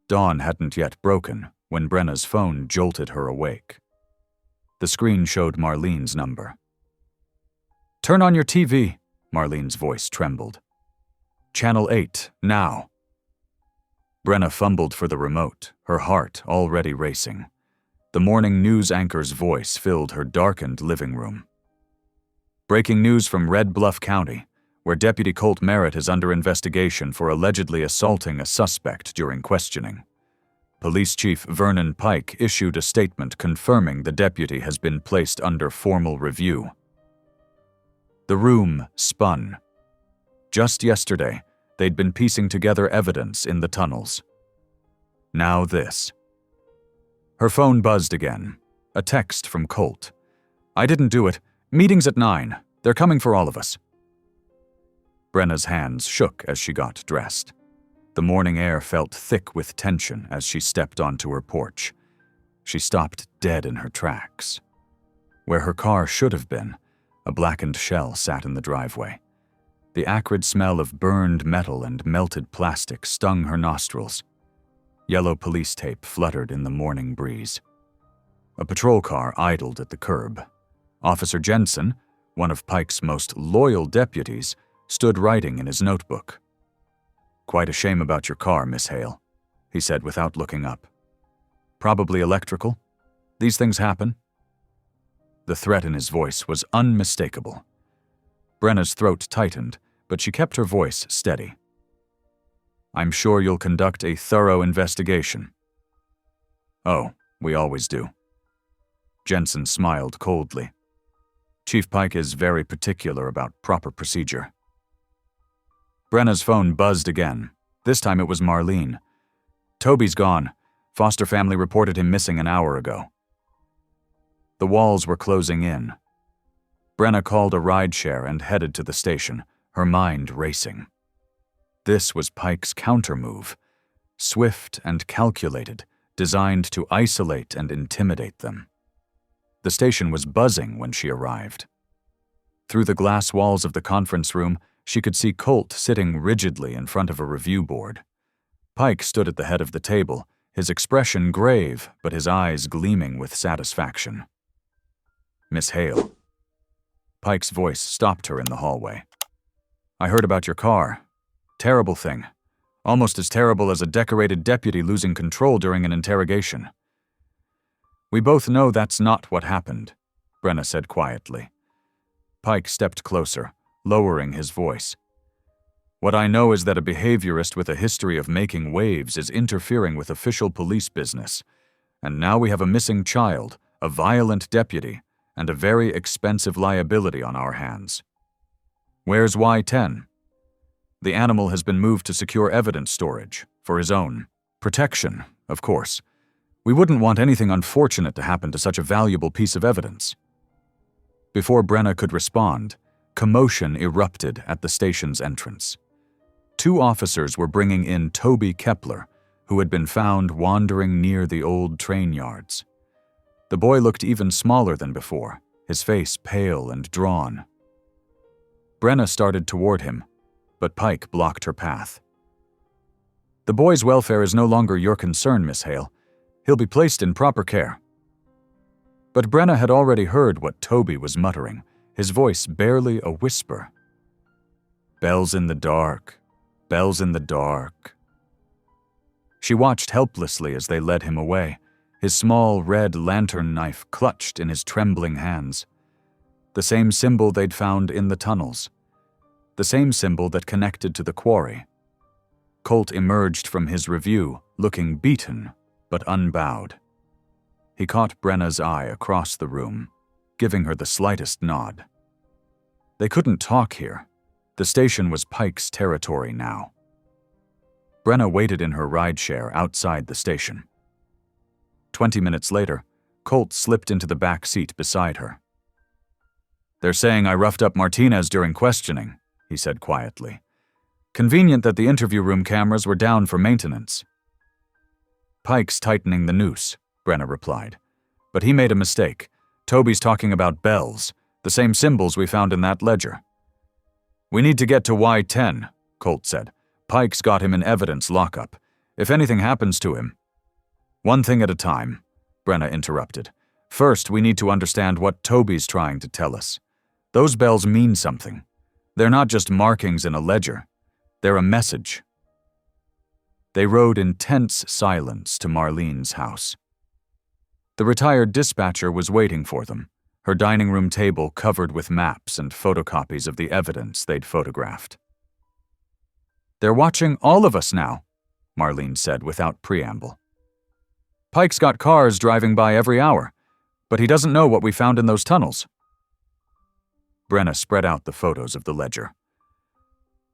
Dawn hadn't yet broken when Brenna's phone jolted her awake. The screen showed Marlene's number. Turn on your TV, Marlene's voice trembled. Channel 8, now. Brenna fumbled for the remote, her heart already racing. The morning news anchor's voice filled her darkened living room. Breaking news from Red Bluff County, where Deputy Colt Merritt is under investigation for allegedly assaulting a suspect during questioning. Police Chief Vernon Pike issued a statement confirming the deputy has been placed under formal review. The room spun. Just yesterday, they'd been piecing together evidence in the tunnels. Now this. Her phone buzzed again. A text from Colt. I didn't do it. Meeting's at 9. They're coming for all of us. Brenna's hands shook as she got dressed. The morning air felt thick with tension as she stepped onto her porch. She stopped dead in her tracks. Where her car should have been, a blackened shell sat in the driveway. The acrid smell of burned metal and melted plastic stung her nostrils. Yellow police tape fluttered in the morning breeze. A patrol car idled at the curb. Officer Jensen, one of Pike's most loyal deputies, stood writing in his notebook. Quite a shame about your car, Miss Hale, he said without looking up. Probably electrical? These things happen? The threat in his voice was unmistakable. Brenna's throat tightened, but she kept her voice steady. "I'm sure you'll conduct a thorough investigation." "Oh, we always do." Jensen smiled coldly. "Chief Pike is very particular about proper procedure." Brenna's phone buzzed again. This time it was Marlene. "Toby's gone. Foster family reported him missing an hour ago." The walls were closing in. Brenna called a rideshare and headed to the station, her mind racing. This was Pike's countermove, swift and calculated, designed to isolate and intimidate them. The station was buzzing when she arrived. Through the glass walls of the conference room, she could see Colt sitting rigidly in front of a review board. Pike stood at the head of the table, his expression grave, but his eyes gleaming with satisfaction. "Miss Hale." Pike's voice stopped her in the hallway. "I heard about your car. Terrible thing. Almost as terrible as a decorated deputy losing control during an interrogation." "We both know that's not what happened," Brenna said quietly. Pike stepped closer, lowering his voice. "What I know is that a behaviorist with a history of making waves is interfering with official police business, and now we have a missing child, a violent deputy, and a very expensive liability on our hands. Where's Y10? The animal has been moved to secure evidence storage, for his own protection, of course. We wouldn't want anything unfortunate to happen to such a valuable piece of evidence." Before Brenna could respond, commotion erupted at the station's entrance. 2 officers were bringing in Toby Kepler, who had been found wandering near the old train yards. The boy looked even smaller than before, his face pale and drawn. Brenna started toward him, but Pike blocked her path. "The boy's welfare is no longer your concern, Miss Hale. He'll be placed in proper care." But Brenna had already heard what Toby was muttering, his voice barely a whisper. "Bells in the dark, bells in the dark." She watched helplessly as they led him away, his small red lantern knife clutched in his trembling hands. The same symbol they'd found in the tunnels. The same symbol that connected to the quarry. Colt emerged from his review, looking beaten, but unbowed. He caught Brenna's eye across the room, giving her the slightest nod. They couldn't talk here. The station was Pike's territory now. Brenna waited in her rideshare outside the station. 20 minutes later, Colt slipped into the back seat beside her. "They're saying I roughed up Martinez during questioning," he said quietly. "Convenient that the interview room cameras were down for maintenance." "Pike's tightening the noose," Brenna replied. "But he made a mistake. Toby's talking about bells, the same symbols we found in that ledger." "We need to get to Y10, Colt said. "Pike's got him in evidence lockup. If anything happens to him—" "One thing at a time," Brenna interrupted. "First, we need to understand what Toby's trying to tell us. Those bells mean something. They're not just markings in a ledger. They're a message." They rode in tense silence to Marlene's house. The retired dispatcher was waiting for them, her dining room table covered with maps and photocopies of the evidence they'd photographed. "They're watching all of us now," Marlene said without preamble. "Pike's got cars driving by every hour, but he doesn't know what we found in those tunnels." Brenna spread out the photos of the ledger.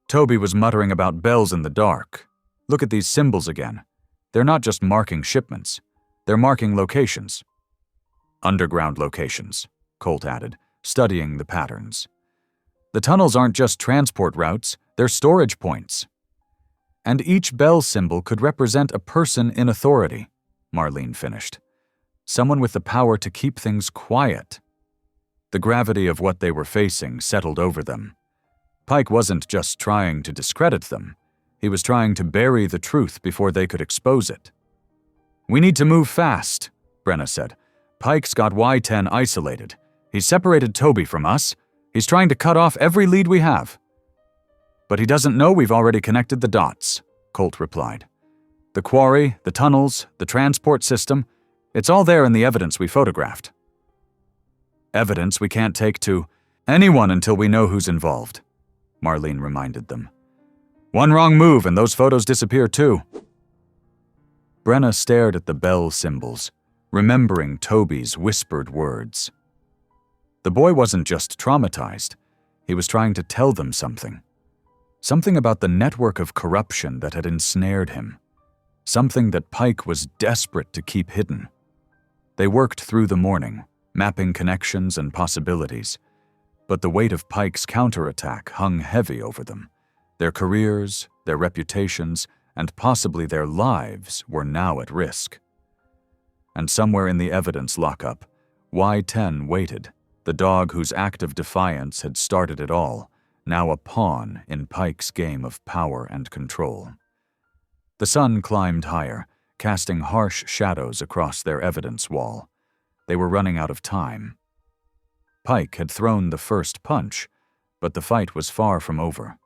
"Toby was muttering about bells in the dark. Look at these symbols again. They're not just marking shipments. They're marking locations." "Underground locations," Colt added, studying the patterns. "The tunnels aren't just transport routes, they're storage points." "And each bell symbol could represent a person in authority," Marlene finished. "Someone with the power to keep things quiet." The gravity of what they were facing settled over them. Pike wasn't just trying to discredit them. He was trying to bury the truth before they could expose it. "We need to move fast," Brenna said. "Pike's got Y10 isolated. He's separated Toby from us. He's trying to cut off every lead we have." "But he doesn't know we've already connected the dots," Colt replied. "The quarry, the tunnels, the transport system, it's all there in the evidence we photographed." Evidence we can't take to anyone until we know who's involved, Marlene reminded them. One wrong move and those photos disappear too. Brenna stared at the bell symbols, remembering Toby's whispered words. The boy wasn't just traumatized, he was trying to tell them something. Something about the network of corruption that had ensnared him. Something that Pike was desperate to keep hidden. They worked through the morning, mapping connections and possibilities, but the weight of Pike's counterattack hung heavy over them. Their careers, their reputations, and possibly their lives were now at risk. And somewhere in the evidence lockup, Y-10 waited, the dog whose act of defiance had started it all, now a pawn in Pike's game of power and control. The sun climbed higher, casting harsh shadows across their evidence wall. They were running out of time. Pike had thrown the first punch, but the fight was far from over.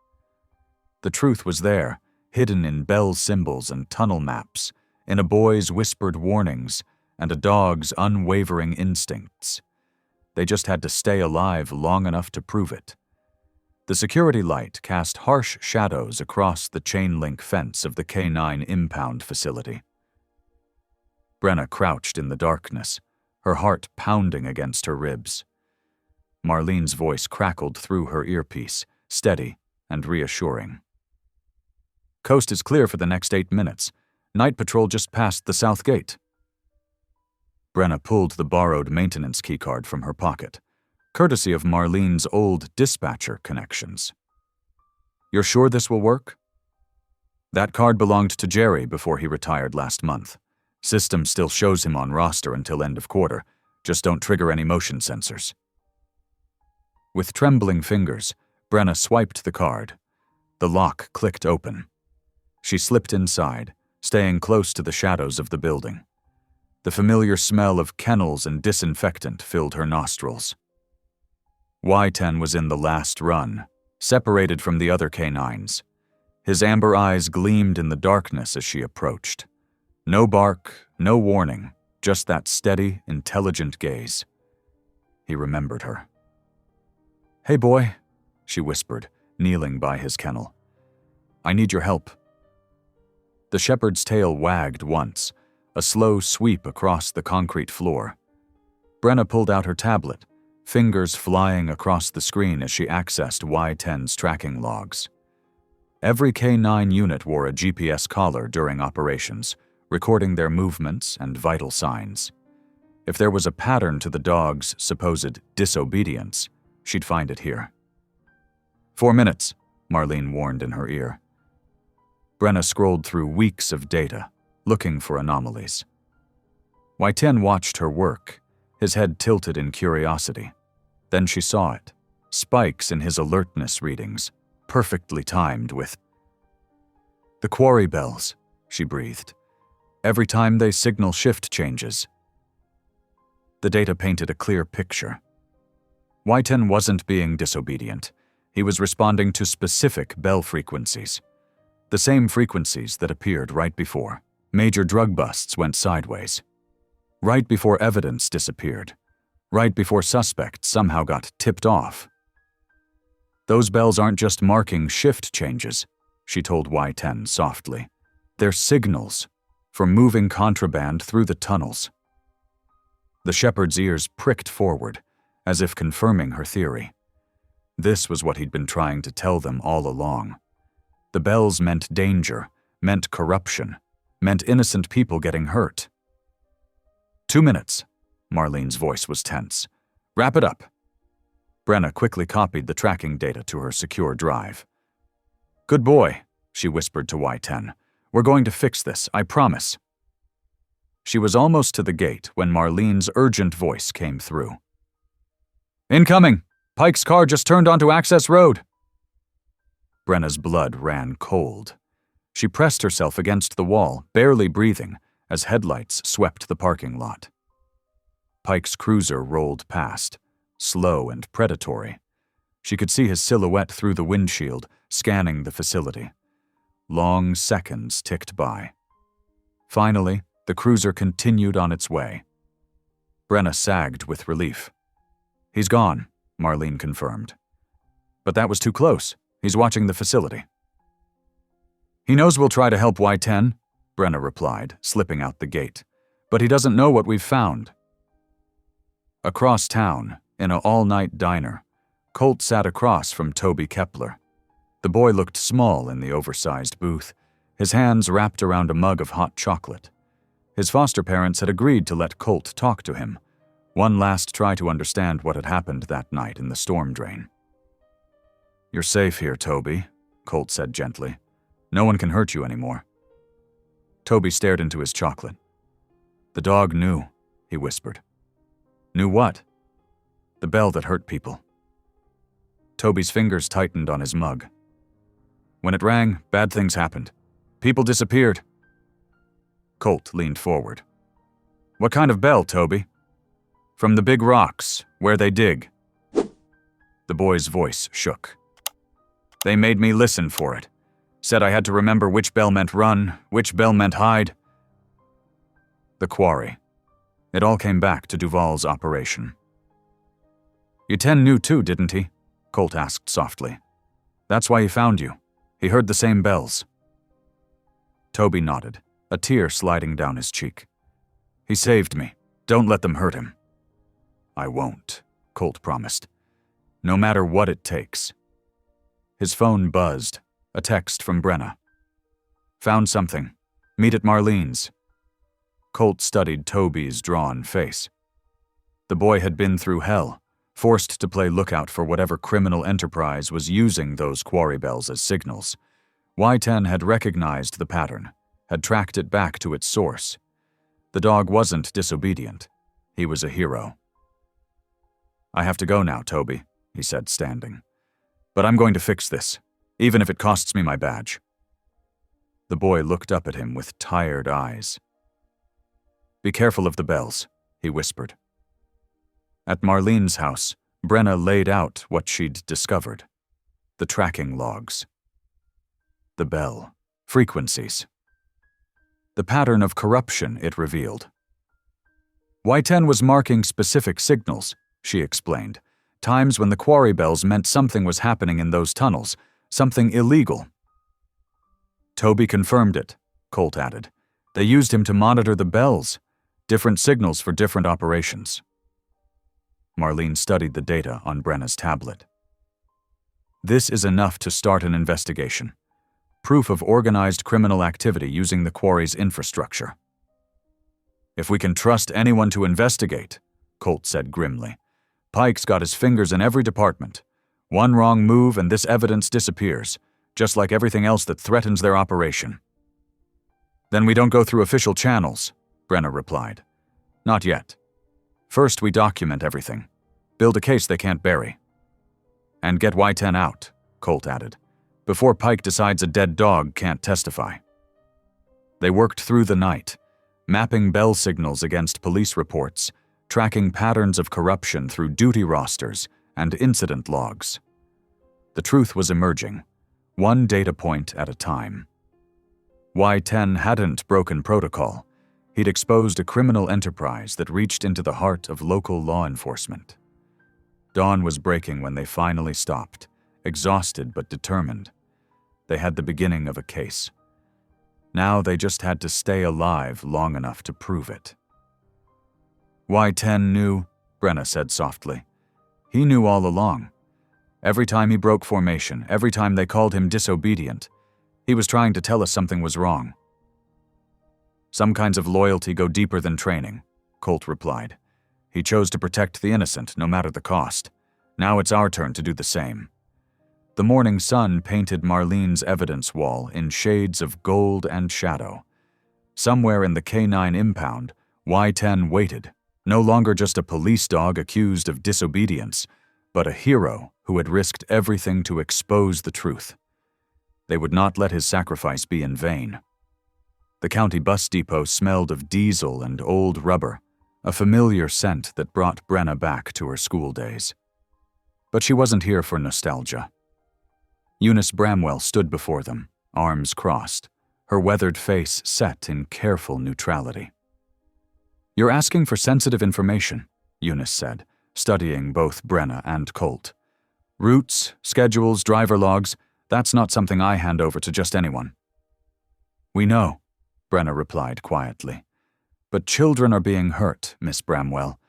The truth was there, hidden in bell symbols and tunnel maps, in a boy's whispered warnings and a dog's unwavering instincts. They just had to stay alive long enough to prove it. The security light cast harsh shadows across the chain-link fence of the K9 impound facility. Brenna crouched in the darkness, her heart pounding against her ribs. Marlene's voice crackled through her earpiece, steady and reassuring. Coast is clear for the next 8 minutes. Night patrol just passed the south gate. Brenna pulled the borrowed maintenance keycard from her pocket, courtesy of Marlene's old dispatcher connections. You're sure this will work? That card belonged to Jerry before he retired last month. System still shows him on roster until end of quarter. Just don't trigger any motion sensors. With trembling fingers, Brenna swiped the card. The lock clicked open. She slipped inside, staying close to the shadows of the building. The familiar smell of kennels and disinfectant filled her nostrils. Y-10 was in the last run, separated from the other K9s. His amber eyes gleamed in the darkness as she approached. No bark, no warning, just that steady, intelligent gaze. He remembered her. "Hey, boy," she whispered, kneeling by his kennel. "I need your help." The shepherd's tail wagged once, a slow sweep across the concrete floor. Brenna pulled out her tablet, fingers flying across the screen as she accessed Y-10's tracking logs. Every K9 unit wore a GPS collar during operations, recording their movements and vital signs. If there was a pattern to the dog's supposed disobedience, she'd find it here. 4 minutes, Marlene warned in her ear. Brenna scrolled through weeks of data, looking for anomalies. Y-10 watched her work, his head tilted in curiosity. Then she saw it, spikes in his alertness readings, perfectly timed with the quarry bells, she breathed. Every time they signal shift changes. The data painted a clear picture. Y-10 wasn't being disobedient. He was responding to specific bell frequencies. The same frequencies that appeared right before major drug busts went sideways. Right before evidence disappeared. Right before suspects somehow got tipped off. Those bells aren't just marking shift changes, she told Y-10 softly. They're signals for moving contraband through the tunnels. The shepherd's ears pricked forward, as if confirming her theory. This was what he'd been trying to tell them all along. The bells meant danger, meant corruption, meant innocent people getting hurt. 2 minutes. Marlene's voice was tense. Wrap it up. Brenna quickly copied the tracking data to her secure drive. Good boy, she whispered to Y-10. We're going to fix this, I promise. She was almost to the gate when Marlene's urgent voice came through. Incoming! Pike's car just turned onto Access Road. Brenna's blood ran cold. She pressed herself against the wall, barely breathing, as headlights swept the parking lot. Pike's cruiser rolled past, slow and predatory. She could see his silhouette through the windshield, scanning the facility. Long seconds ticked by. Finally, the cruiser continued on its way. Brenna sagged with relief. He's gone, Marlene confirmed. But that was too close. He's watching the facility. He knows we'll try to help Y10, Brenna replied, slipping out the gate. But he doesn't know what we've found. Across town, in an all-night diner, Colt sat across from Toby Kepler. The boy looked small in the oversized booth, his hands wrapped around a mug of hot chocolate. His foster parents had agreed to let Colt talk to him, one last try to understand what had happened that night in the storm drain. "You're safe here, Toby," Colt said gently. "No one can hurt you anymore." Toby stared into his chocolate. "The dog knew," he whispered. "Knew what?" "The bell that hurt people." Toby's fingers tightened on his mug. "When it rang, bad things happened. People disappeared." Colt leaned forward. "What kind of bell, Toby?" "From the big rocks, where they dig." The boy's voice shook. "They made me listen for it. Said I had to remember which bell meant run, which bell meant hide." The quarry. It all came back to Duval's operation. "Y10 knew too, didn't he?" Colt asked softly. "That's why he found you. He heard the same bells." Toby nodded, a tear sliding down his cheek. "He saved me. Don't let them hurt him." "I won't," Colt promised. "No matter what it takes." His phone buzzed, a text from Brenna. "Found something. Meet at Marlene's." Colt studied Toby's drawn face. The boy had been through hell, forced to play lookout for whatever criminal enterprise was using those quarry bells as signals. Y10 had recognized the pattern, had tracked it back to its source. The dog wasn't disobedient. He was a hero. "I have to go now, Toby," he said, standing. "But I'm going to fix this, even if it costs me my badge." The boy looked up at him with tired eyes. "Be careful of the bells," he whispered. At Marlene's house, Brenna laid out what she'd discovered. The tracking logs. The bell. Frequencies. The pattern of corruption it revealed. Y10 was marking specific signals, she explained. Times when the quarry bells meant something was happening in those tunnels, something illegal. Toby confirmed it, Colt added. They used him to monitor the bells. Different signals for different operations. Marlene studied the data on Brenna's tablet. "This is enough to start an investigation. Proof of organized criminal activity using the quarry's infrastructure." "If we can trust anyone to investigate," Colt said grimly. "Pike's got his fingers in every department. One wrong move and this evidence disappears, just like everything else that threatens their operation." "Then we don't go through official channels," Brenna replied. "Not yet. First we document everything, build a case they can't bury. And get Y10 out," Colt added, "before Pike decides a dead dog can't testify." They worked through the night, mapping bell signals against police reports, tracking patterns of corruption through duty rosters and incident logs. The truth was emerging, one data point at a time. Y10 hadn't broken protocol. He'd exposed a criminal enterprise that reached into the heart of local law enforcement. Dawn was breaking when they finally stopped, exhausted but determined. They had the beginning of a case. Now they just had to stay alive long enough to prove it. "Y10 knew," Brenna said softly. "He knew all along. Every time he broke formation, every time they called him disobedient, he was trying to tell us something was wrong." "Some kinds of loyalty go deeper than training," Colt replied. "He chose to protect the innocent, no matter the cost. Now it's our turn to do the same." The morning sun painted Marlene's evidence wall in shades of gold and shadow. Somewhere in the K9 impound, Y10 waited, no longer just a police dog accused of disobedience, but a hero who had risked everything to expose the truth. They would not let his sacrifice be in vain. The county bus depot smelled of diesel and old rubber, a familiar scent that brought Brenna back to her school days. But she wasn't here for nostalgia. Eunice Bramwell stood before them, arms crossed, her weathered face set in careful neutrality. "You're asking for sensitive information," Eunice said, studying both Brenna and Colt. Routes, schedules, driver logs, that's not something I hand over to just anyone. We know, Brenna replied quietly. But children are being hurt, Miss Bramwell,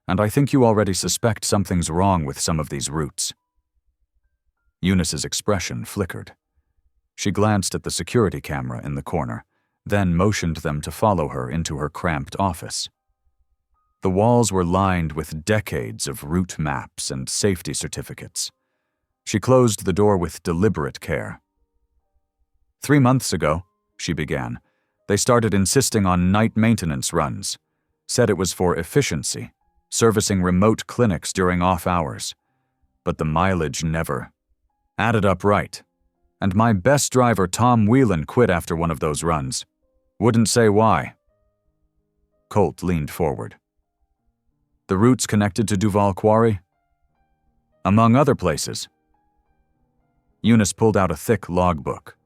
and I think you already suspect something's wrong with some of these routes. Eunice's expression flickered. She glanced at the security camera in the corner, then motioned them to follow her into her cramped office. The walls were lined with decades of route maps and safety certificates. She closed the door with deliberate care. 3 months ago, she began, they started insisting on night maintenance runs, said it was for efficiency, servicing remote clinics during off hours. But the mileage never added up right. And my best driver, Tom Whelan, quit after one of those runs. Wouldn't say why. Colt leaned forward. The routes connected to Duval Quarry? Among other places. Eunice pulled out a thick logbook.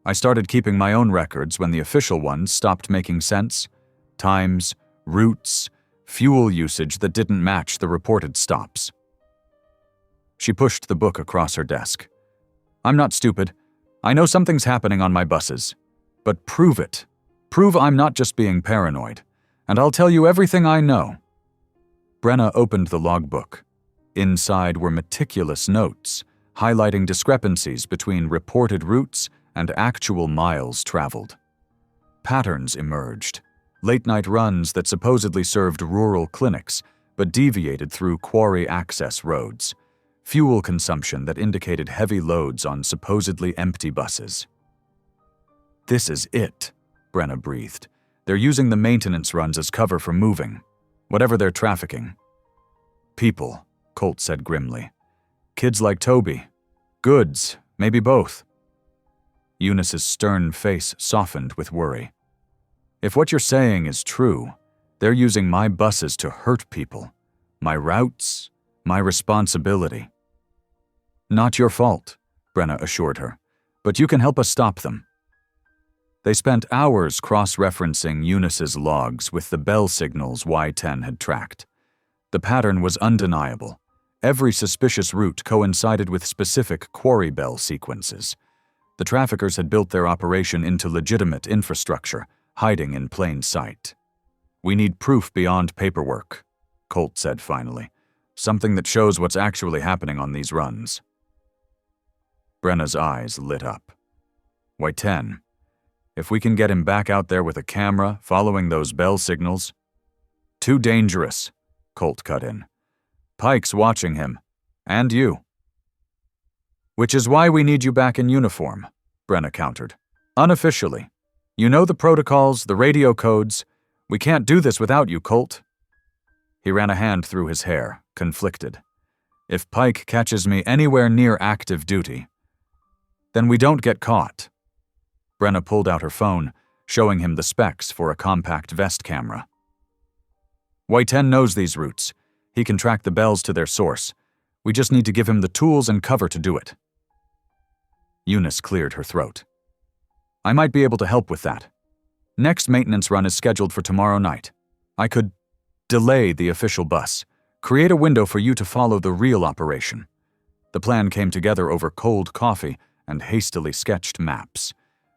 I started keeping my own records when the official ones stopped making sense. Times, routes, fuel usage that didn't match the reported stops. She pushed the book across her desk. I'm not stupid. I know something's happening on my buses. But prove it. Prove I'm not just being paranoid. And I'll tell you everything I know. Brenna opened the logbook. Inside were meticulous notes, highlighting discrepancies between reported routes and actual miles traveled. Patterns emerged. Late-night runs that supposedly served rural clinics, but deviated through quarry access roads. Fuel consumption that indicated heavy loads on supposedly empty buses. This is it, Brenna breathed. They're using the maintenance runs as cover for moving, whatever they're trafficking. People, Colt said grimly. Kids like Toby. Goods, maybe both. Eunice's stern face softened with worry. If what you're saying is true, they're using my buses to hurt people. My routes, my responsibility. Not your fault, Brenna assured her, but you can help us stop them. They spent hours cross-referencing Eunice's logs with the bell signals Y10 had tracked. The pattern was undeniable. Every suspicious route coincided with specific quarry bell sequences. The traffickers had built their operation into legitimate infrastructure, hiding in plain sight. We need proof beyond paperwork, Colt said finally. Something that shows what's actually happening on these runs. Brenna's eyes lit up. Y10. If we can get him back out there with a camera, following those bell signals. Too dangerous, Colt cut in. Pike's watching him. And you. Which is why we need you back in uniform, Brenna countered. Unofficially. You know the protocols, the radio codes. We can't do this without you, Colt. He ran a hand through his hair, conflicted. If Pike catches me anywhere near active duty, then we don't get caught. Brenna pulled out her phone, showing him the specs for a compact vest camera. Y10 knows these routes. He can track the bells to their source. We just need to give him the tools and cover to do it. Eunice cleared her throat. I might be able to help with that. Next maintenance run is scheduled for tomorrow night. I could delay the official bus, create a window for you to follow the real operation. The plan came together over cold coffee and hastily sketched maps.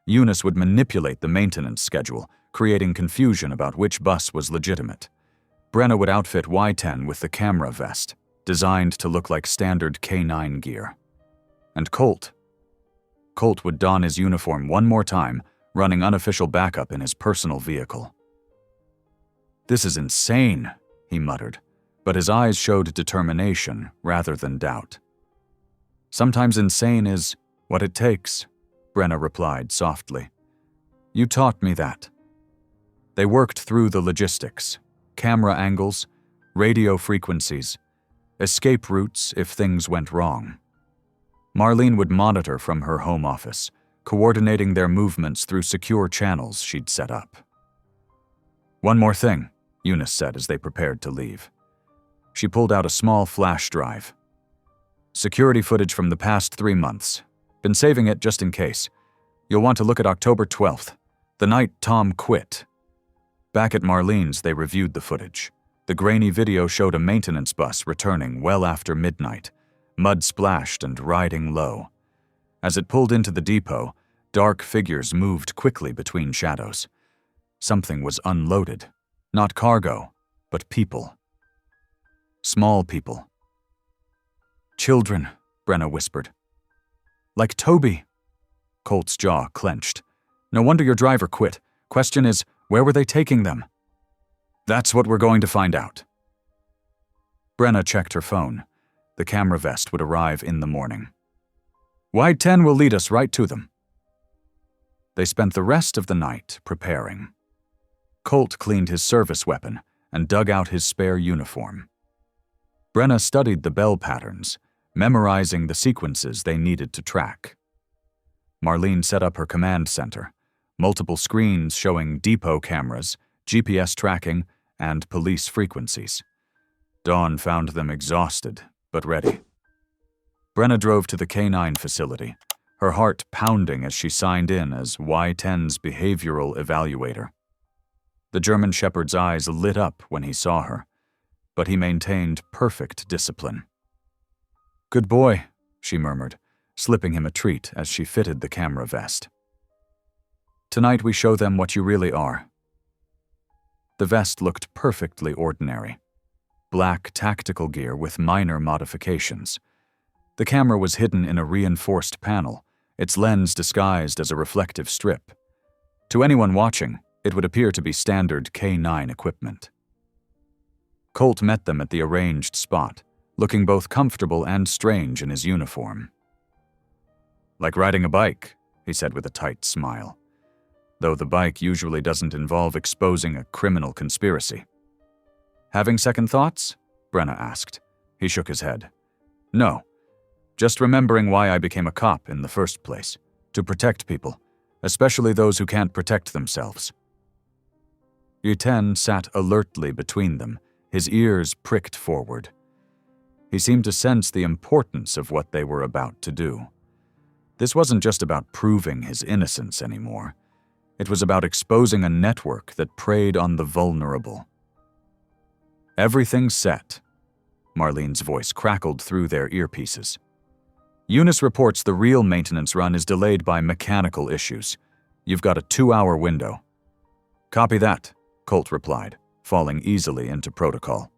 Eunice would manipulate the maintenance schedule, creating confusion about which bus was legitimate. Brenna would outfit Y10 with the camera vest, designed to look like standard K9 gear. And Colt would don his uniform one more time, running unofficial backup in his personal vehicle. This is insane, he muttered, but his eyes showed determination rather than doubt. Sometimes insane is what it takes, Brenna replied softly. You taught me that. They worked through the logistics, camera angles, radio frequencies, escape routes if things went wrong. Marlene would monitor from her home office, coordinating their movements through secure channels she'd set up. One more thing, Eunice said as they prepared to leave. She pulled out a small flash drive. Security footage from the past 3 months. Been saving it just in case. You'll want to look at October 12th, the night Tom quit. Back at Marlene's, they reviewed the footage. The grainy video showed a maintenance bus returning well after midnight, mud-splashed and riding low. As it pulled into the depot, dark figures moved quickly between shadows. Something was unloaded. Not cargo, but people. Small people. "Children," Brenna whispered. "Like Toby." Colt's jaw clenched. "No wonder your driver quit. Question is, where were they taking them?" "That's what we're going to find out." Brenna checked her phone. The camera vest would arrive in the morning. "Wide 10 will lead us right to them." They spent the rest of the night preparing. Colt cleaned his service weapon and dug out his spare uniform. Brenna studied the bell patterns, memorizing the sequences they needed to track. Marlene set up her command center, multiple screens showing depot cameras, GPS tracking, and police frequencies. Dawn found them exhausted, but ready. Brenna drove to the K9 facility, her heart pounding as she signed in as Y10's behavioral evaluator. The German Shepherd's eyes lit up when he saw her, but he maintained perfect discipline. "Good boy," she murmured, slipping him a treat as she fitted the camera vest. "Tonight we show them what you really are." The vest looked perfectly ordinary. Black tactical gear with minor modifications. The camera was hidden in a reinforced panel, its lens disguised as a reflective strip. To anyone watching, it would appear to be standard K9 equipment. Colt met them at the arranged spot, looking both comfortable and strange in his uniform. "Like riding a bike," he said with a tight smile. Though the bike usually doesn't involve exposing a criminal conspiracy. "Having second thoughts?" Brenna asked. He shook his head. "No. Just remembering why I became a cop in the first place. To protect people, especially those who can't protect themselves." Yuten sat alertly between them, his ears pricked forward. He seemed to sense the importance of what they were about to do. This wasn't just about proving his innocence anymore. It was about exposing a network that preyed on the vulnerable. "Everything's set." Marlene's voice crackled through their earpieces. "Eunice reports the real maintenance run is delayed by mechanical issues. You've got a 2-hour window." "Copy that," Colt replied, falling easily into protocol.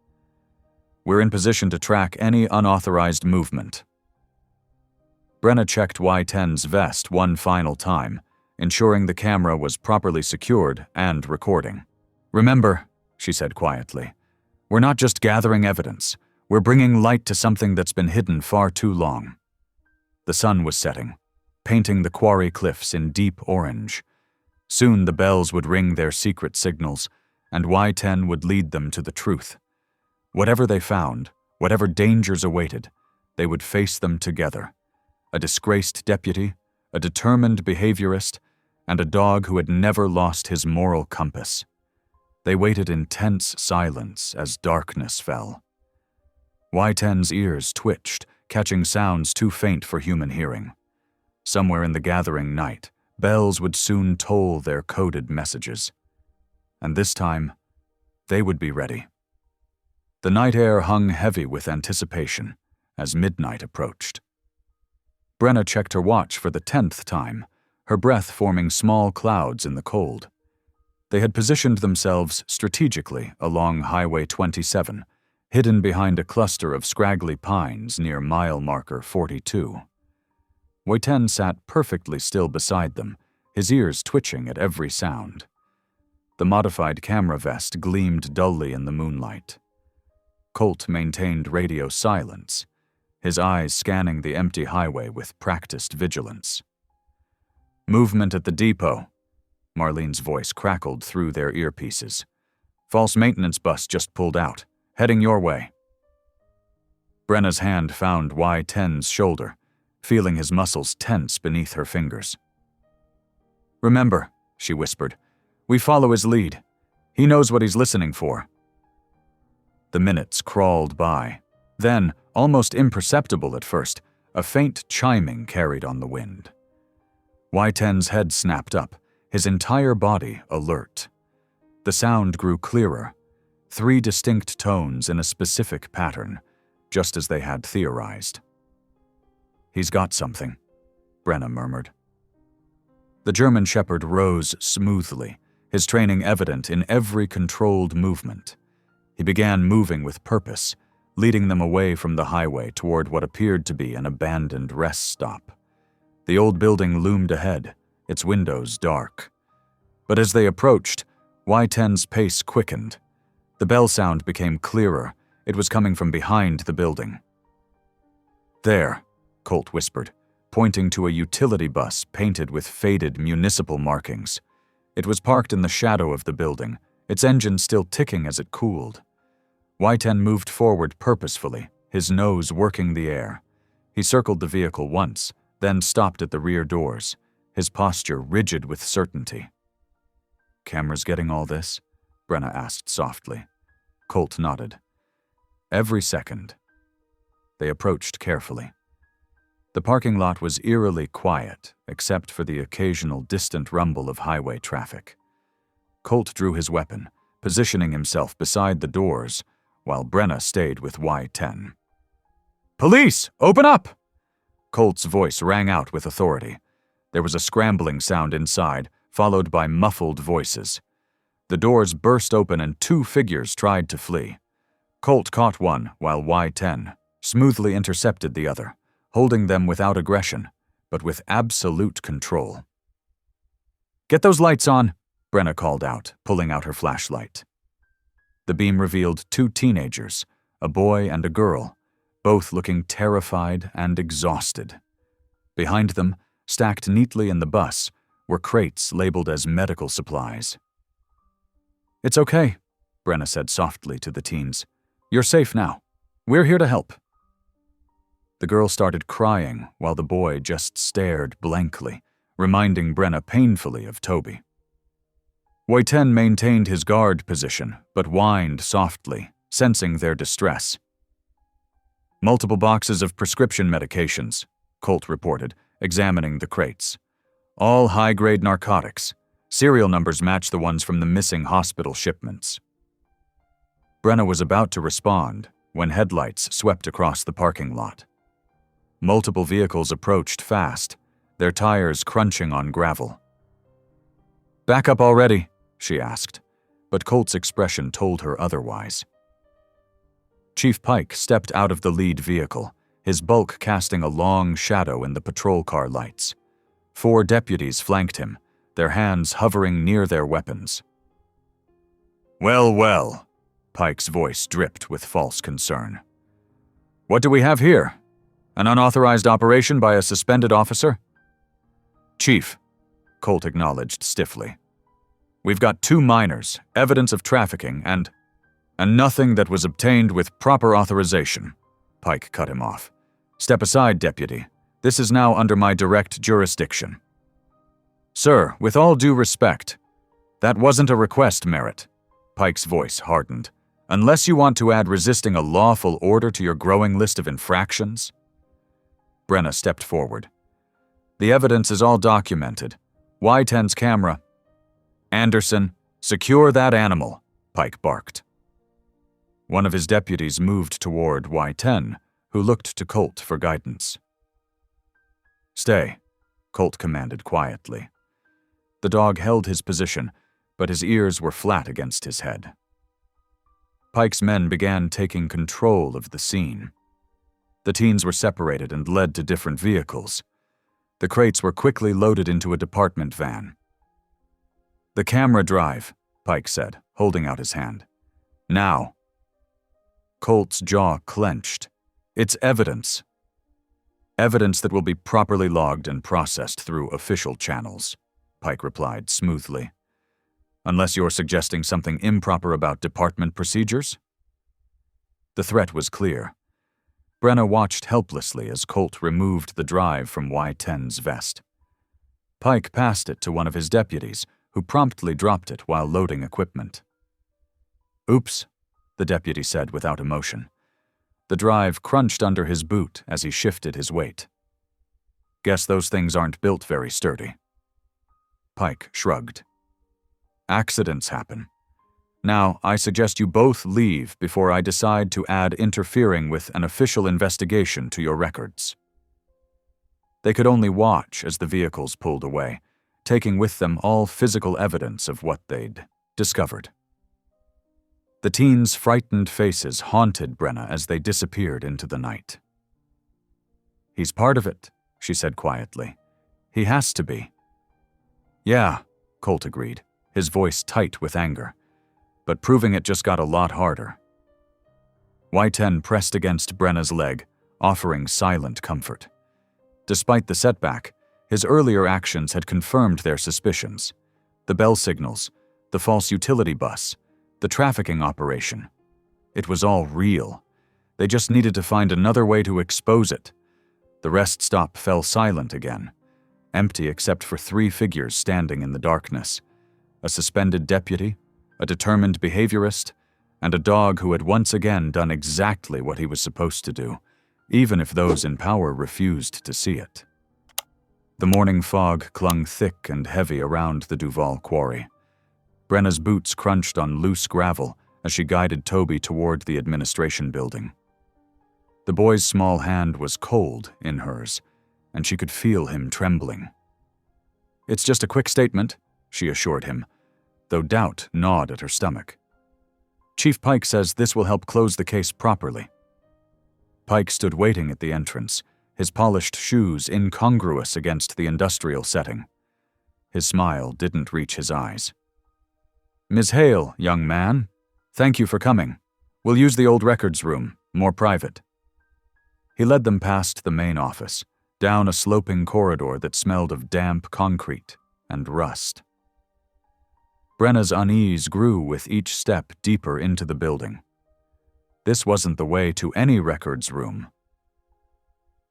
"We're in position to track any unauthorized movement." Brenna checked Y10's vest one final time, ensuring the camera was properly secured and recording. "Remember," she said quietly, "we're not just gathering evidence. We're bringing light to something that's been hidden far too long." The sun was setting, painting the quarry cliffs in deep orange. Soon the bells would ring their secret signals, and Y10 would lead them to the truth. Whatever they found, whatever dangers awaited, they would face them together. A disgraced deputy, a determined behaviorist, and a dog who had never lost his moral compass. They waited in tense silence as darkness fell. Y10's ears twitched, catching sounds too faint for human hearing. Somewhere in the gathering night, bells would soon toll their coded messages. And this time, they would be ready. The night air hung heavy with anticipation as midnight approached. Brenna checked her watch for the 10th time, her breath forming small clouds in the cold. They had positioned themselves strategically along Highway 27, hidden behind a cluster of scraggly pines near mile marker 42. Woiten sat perfectly still beside them, his ears twitching at every sound. The modified camera vest gleamed dully in the moonlight. Colt maintained radio silence, his eyes scanning the empty highway with practiced vigilance. "Movement at the depot," Marlene's voice crackled through their earpieces. "False maintenance bus just pulled out, heading your way." Brenna's hand found Y10's shoulder, feeling his muscles tense beneath her fingers. "Remember," she whispered, "we follow his lead. He knows what he's listening for." The minutes crawled by. Then, almost imperceptible at first, a faint chiming carried on the wind. Y10's head snapped up, his entire body alert. The sound grew clearer, 3 distinct tones in a specific pattern, just as they had theorized. "He's got something," Brenna murmured. The German Shepherd rose smoothly, his training evident in every controlled movement. He began moving with purpose, leading them away from the highway toward what appeared to be an abandoned rest stop. The old building loomed ahead, its windows dark. But as they approached, Y10's pace quickened. The bell sound became clearer. It was coming from behind the building. "There," Colt whispered, pointing to a utility bus painted with faded municipal markings. It was parked in the shadow of the building, its engine still ticking as it cooled. Y10 moved forward purposefully, his nose working the air. He circled the vehicle once, then stopped at the rear doors, his posture rigid with certainty. "Cameras getting all this?" Brenna asked softly. Colt nodded. "Every second." They approached carefully. The parking lot was eerily quiet, except for the occasional distant rumble of highway traffic. Colt drew his weapon, positioning himself beside the doors, while Brenna stayed with Y10. "Police! Open up!" Colt's voice rang out with authority. There was a scrambling sound inside, followed by muffled voices. The doors burst open and 2 figures tried to flee. Colt caught one, while Y10 smoothly intercepted the other, holding them without aggression, but with absolute control. "Get those lights on," Brenna called out, pulling out her flashlight. The beam revealed 2 teenagers, a boy and a girl, both looking terrified and exhausted. Behind them, stacked neatly in the bus, were crates labeled as medical supplies. "It's okay," Brenna said softly to the teens. "You're safe now. We're here to help." The girl started crying while the boy just stared blankly, reminding Brenna painfully of Toby. Y10 maintained his guard position, but whined softly, sensing their distress. "Multiple boxes of prescription medications," Colt reported, examining the crates. "All high-grade narcotics. Serial numbers match the ones from the missing hospital shipments." Brenna was about to respond when headlights swept across the parking lot. Multiple vehicles approached fast, their tires crunching on gravel. "Back up already," she asked, but Colt's expression told her otherwise. Chief Pike stepped out of the lead vehicle, his bulk casting a long shadow in the patrol car lights. 4 deputies flanked him, their hands hovering near their weapons. "Well, well," Pike's voice dripped with false concern. "What do we have here? An unauthorized operation by a suspended officer?" "Chief," Colt acknowledged stiffly. "We've got 2 minors, evidence of trafficking, and nothing that was obtained with proper authorization," Pike cut him off. "Step aside, deputy. This is now under my direct jurisdiction." "Sir, with all due respect, that wasn't a request, Merritt." Pike's voice hardened. "Unless you want to add resisting a lawful order to your growing list of infractions." Brenna stepped forward. "The evidence is all documented. Y10's camera." "Anderson, secure that animal," Pike barked. One of his deputies moved toward Y10, who looked to Colt for guidance. "Stay," Colt commanded quietly. The dog held his position, but his ears were flat against his head. Pike's men began taking control of the scene. The teens were separated and led to different vehicles. The crates were quickly loaded into a department van. "The camera drive," Pike said, holding out his hand. "Now." Colt's jaw clenched. "It's evidence. Evidence that will be properly logged and processed through official channels," Pike replied smoothly. "Unless you're suggesting something improper about department procedures?" The threat was clear. Brenna watched helplessly as Colt removed the drive from Y10's vest. Pike passed it to one of his deputies, who promptly dropped it while loading equipment. "Oops," the deputy said without emotion. The drive crunched under his boot as he shifted his weight. "Guess those things aren't built very sturdy." Pike shrugged. "Accidents happen. Now, I suggest you both leave before I decide to add interfering with an official investigation to your records." They could only watch as the vehicles pulled away, taking with them all physical evidence of what they'd discovered. The teens' frightened faces haunted Brenna as they disappeared into the night. "He's part of it," she said quietly. "He has to be." "Yeah," Colt agreed, his voice tight with anger. "But proving it just got a lot harder." Y10 pressed against Brenna's leg, offering silent comfort. Despite the setback, his earlier actions had confirmed their suspicions. The bell signals, the false utility bus, the trafficking operation. It was all real. They just needed to find another way to expose it. The rest stop fell silent again, empty except for 3 figures standing in the darkness: a suspended deputy, a determined behaviorist, and a dog who had once again done exactly what he was supposed to do, even if those in power refused to see it. The morning fog clung thick and heavy around the Duval quarry. Brenna's boots crunched on loose gravel as she guided Toby toward the administration building. The boy's small hand was cold in hers, and she could feel him trembling. "It's just a quick statement," she assured him, though doubt gnawed at her stomach. "Chief Pike says this will help close the case properly." Pike stood waiting at the entrance, his polished shoes incongruous against the industrial setting. His smile didn't reach his eyes. "Ms. Hale, young man, thank you for coming. We'll use the old records room, more private." He led them past the main office, down a sloping corridor that smelled of damp concrete and rust. Brenna's unease grew with each step deeper into the building. This wasn't the way to any records room.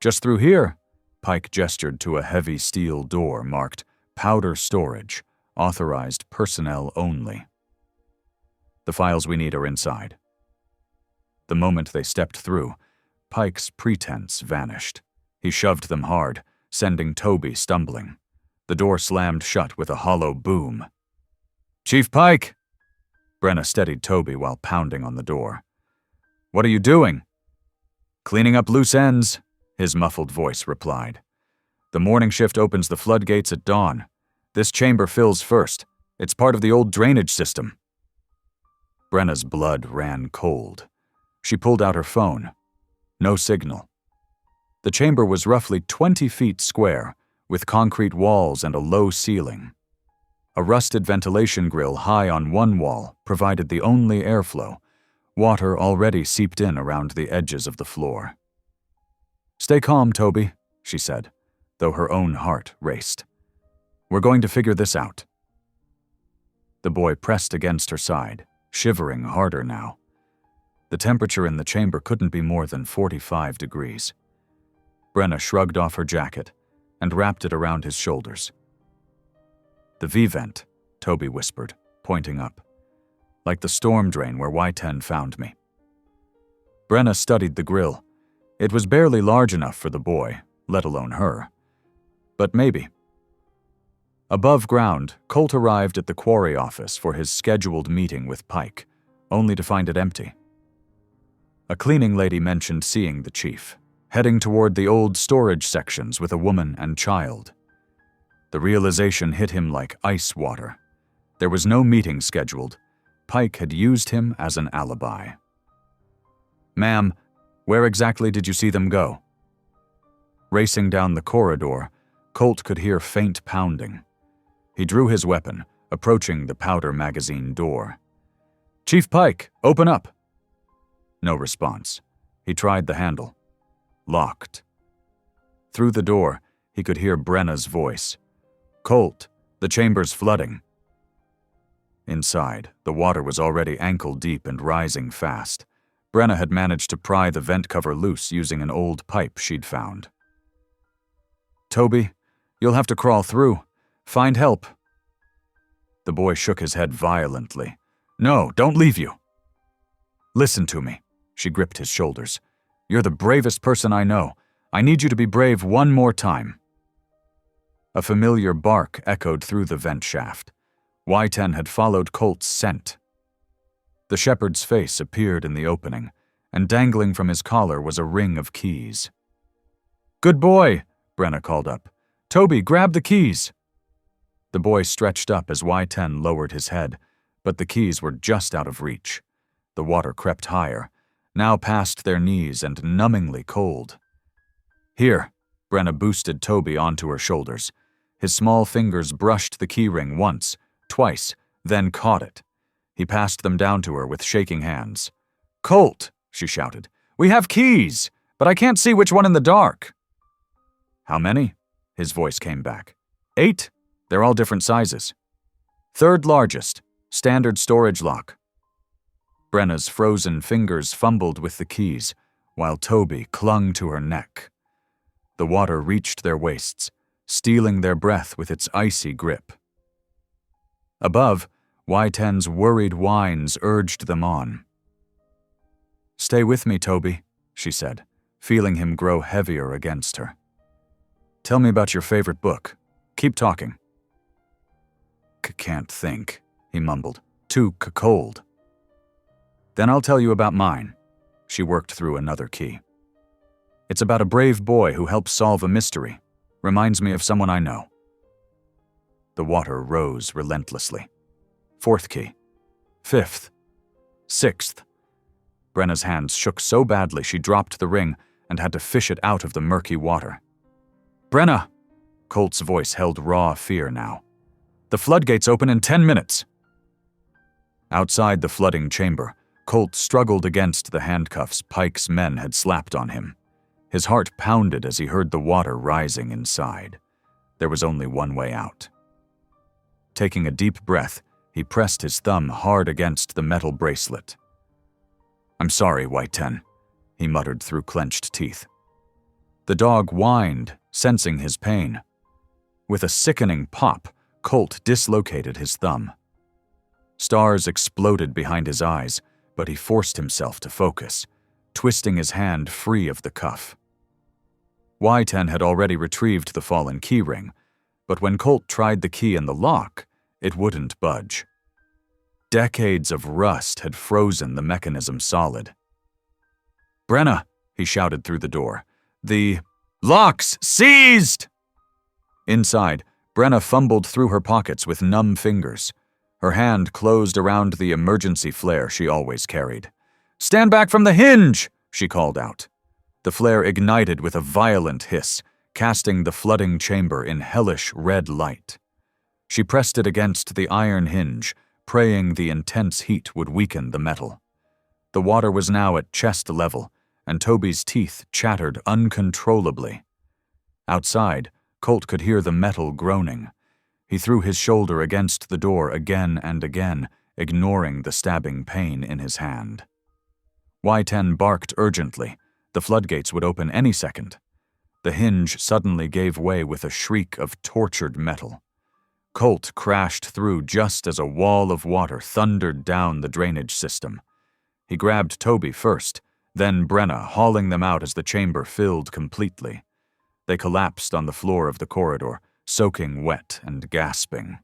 "Just through here," Pike gestured to a heavy steel door marked "Powder Storage, Authorized Personnel Only." "The files we need are inside." The moment they stepped through, Pike's pretense vanished. He shoved them hard, sending Toby stumbling. The door slammed shut with a hollow boom. "Chief Pike!" Brenna steadied Toby while pounding on the door. "What are you doing?" "Cleaning up loose ends," his muffled voice replied. "The morning shift opens the floodgates at dawn. This chamber fills first. It's part of the old drainage system." Brenna's blood ran cold. She pulled out her phone. No signal. The chamber was roughly 20 feet square, with concrete walls and a low ceiling. A rusted ventilation grill high on one wall provided the only airflow. Water already seeped in around the edges of the floor. "Stay calm, Toby," she said, though her own heart raced. "We're going to figure this out." The boy pressed against her side, shivering harder now. The temperature in the chamber couldn't be more than 45 degrees. Brenna shrugged off her jacket and wrapped it around his shoulders. "The V-vent," Toby whispered, pointing up. "Like the storm drain where Y10 found me." Brenna studied the grill. It was barely large enough for the boy, let alone her. But maybe. Above ground, Colt arrived at the quarry office for his scheduled meeting with Pike, only to find it empty. A cleaning lady mentioned seeing the chief, heading toward the old storage sections with a woman and child. The realization hit him like ice water. There was no meeting scheduled. Pike had used him as an alibi. "Ma'am, where exactly did you see them go?" Racing down the corridor, Colt could hear faint pounding. He drew his weapon, approaching the powder magazine door. "Chief Pike, open up!" No response. He tried the handle. Locked. Through the door, he could hear Brenna's voice. "Colt, the chamber's flooding." Inside, the water was already ankle-deep and rising fast. Brenna had managed to pry the vent cover loose using an old pipe she'd found. "Toby, you'll have to crawl through. Find help." The boy shook his head violently. "No, don't leave you." "Listen to me." She gripped his shoulders. "You're the bravest person I know. I need you to be brave one more time." A familiar bark echoed through the vent shaft. Y10 had followed Colt's scent. The shepherd's face appeared in the opening, and dangling from his collar was a ring of keys. "Good boy," Brenna called up. "Toby, grab the keys." The boy stretched up as Y10 lowered his head, but the keys were just out of reach. The water crept higher, now past their knees and numbingly cold. "Here," Brenna boosted Toby onto her shoulders. His small fingers brushed the keyring once, twice, then caught it. He passed them down to her with shaking hands. "Colt," she shouted, "we have keys, but I can't see which one in the dark." "How many?" His voice came back. 8. They're all different sizes. Third largest, standard storage lock." Brenna's frozen fingers fumbled with the keys, while Toby clung to her neck. The water reached their waists, stealing their breath with its icy grip. Above, Y10's worried whines urged them on. "Stay with me, Toby," she said, feeling him grow heavier against her. "Tell me about your favorite book. Keep talking." "Can't think," he mumbled. "Too cold." "Then I'll tell you about mine." She worked through another key. "It's about a brave boy who helps solve a mystery. Reminds me of someone I know." The water rose relentlessly. 4th key. 5th. 6th. Brenna's hands shook so badly she dropped the ring and had to fish it out of the murky water. "Brenna!" Colt's voice held raw fear now. "The floodgates open in 10 minutes." Outside the flooding chamber, Colt struggled against the handcuffs Pike's men had slapped on him. His heart pounded as he heard the water rising inside. There was only one way out. Taking a deep breath, he pressed his thumb hard against the metal bracelet. "I'm sorry, Y10, he muttered through clenched teeth. The dog whined, sensing his pain. With a sickening pop, Colt dislocated his thumb. Stars exploded behind his eyes, but he forced himself to focus, twisting his hand free of the cuff. Y10 had already retrieved the fallen keyring, but when Colt tried the key in the lock, it wouldn't budge. Decades of rust had frozen the mechanism solid. "Brenna!" he shouted through the door. "The lock's seized!" Inside, Brenna fumbled through her pockets with numb fingers. Her hand closed around the emergency flare she always carried. "Stand back from the hinge!" she called out. The flare ignited with a violent hiss, casting the flooding chamber in hellish red light. She pressed it against the iron hinge, praying the intense heat would weaken the metal. The water was now at chest level, and Toby's teeth chattered uncontrollably. Outside, Colt could hear the metal groaning. He threw his shoulder against the door again and again, ignoring the stabbing pain in his hand. Y10 barked urgently. The floodgates would open any second. The hinge suddenly gave way with a shriek of tortured metal. Colt crashed through just as a wall of water thundered down the drainage system. He grabbed Toby first, then Brenna, hauling them out as the chamber filled completely. They collapsed on the floor of the corridor, soaking wet and gasping.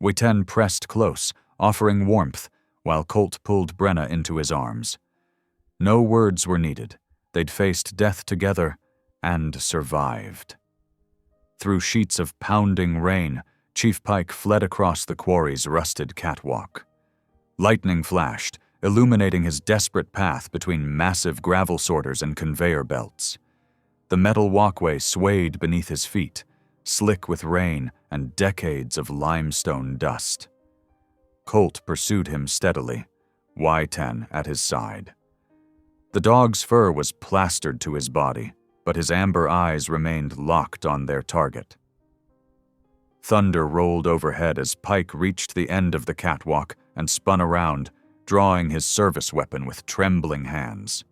Y10 pressed close, offering warmth, while Colt pulled Brenna into his arms. No words were needed. They'd faced death together and survived. Through sheets of pounding rain, Chief Pike fled across the quarry's rusted catwalk. Lightning flashed, illuminating his desperate path between massive gravel sorters and conveyor belts. The metal walkway swayed beneath his feet, slick with rain and decades of limestone dust. Colt pursued him steadily, Y10 at his side. The dog's fur was plastered to his body, but his amber eyes remained locked on their target. Thunder rolled overhead as Pike reached the end of the catwalk and spun around, drawing his service weapon with trembling hands.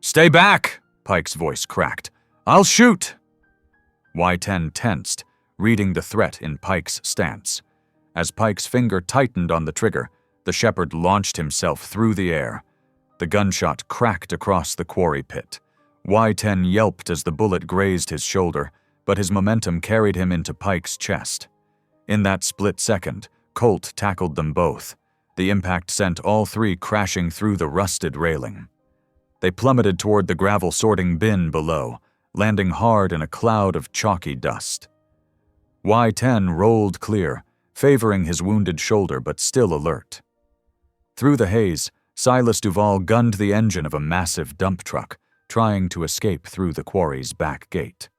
"Stay back!" Pike's voice cracked. "I'll shoot!" Y10 tensed, reading the threat in Pike's stance. As Pike's finger tightened on the trigger, the shepherd launched himself through the air. The gunshot cracked across the quarry pit. Y10 yelped as the bullet grazed his shoulder, but his momentum carried him into Pike's chest. In that split second, Colt tackled them both. The impact sent all three crashing through the rusted railing. They plummeted toward the gravel sorting bin below, landing hard in a cloud of chalky dust. Y-10 rolled clear, favoring his wounded shoulder but still alert. Through the haze, Silas Duvall gunned the engine of a massive dump truck, trying to escape through the quarry's back gate.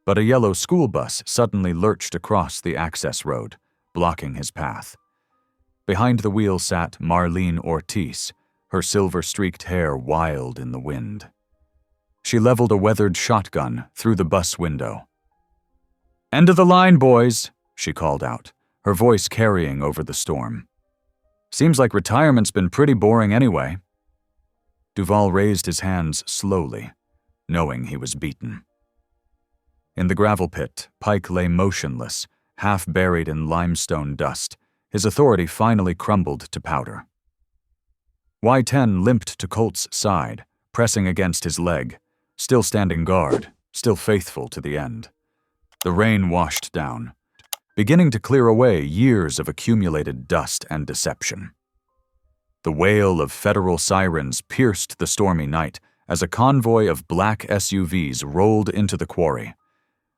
But a yellow school bus suddenly lurched across the access road, blocking his path. Behind the wheel sat Marlene Ortiz, her silver-streaked hair wild in the wind. She leveled a weathered shotgun through the bus window. "End of the line, boys," she called out, her voice carrying over the storm. "Seems like retirement's been pretty boring anyway." Duvall raised his hands slowly, knowing he was beaten. In the gravel pit, Pike lay motionless, half buried in limestone dust. His authority finally crumbled to powder. Y-10 limped to Colt's side, pressing against his leg, still standing guard, still faithful to the end. The rain washed down, beginning to clear away years of accumulated dust and deception. The wail of federal sirens pierced the stormy night as a convoy of black SUVs rolled into the quarry.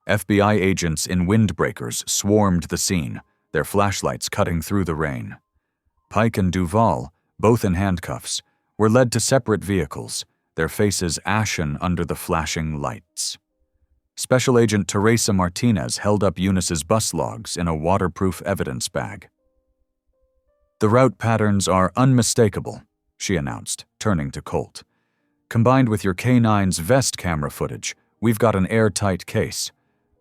FBI agents in windbreakers swarmed the scene, their flashlights cutting through the rain. Pike and Duvall, both in handcuffs, were led to separate vehicles, their faces ashen under the flashing lights. Special Agent Teresa Martinez held up Eunice's bus logs in a waterproof evidence bag. "The route patterns are unmistakable," she announced, turning to Colt. "Combined with your K9's vest camera footage, we've got an airtight case.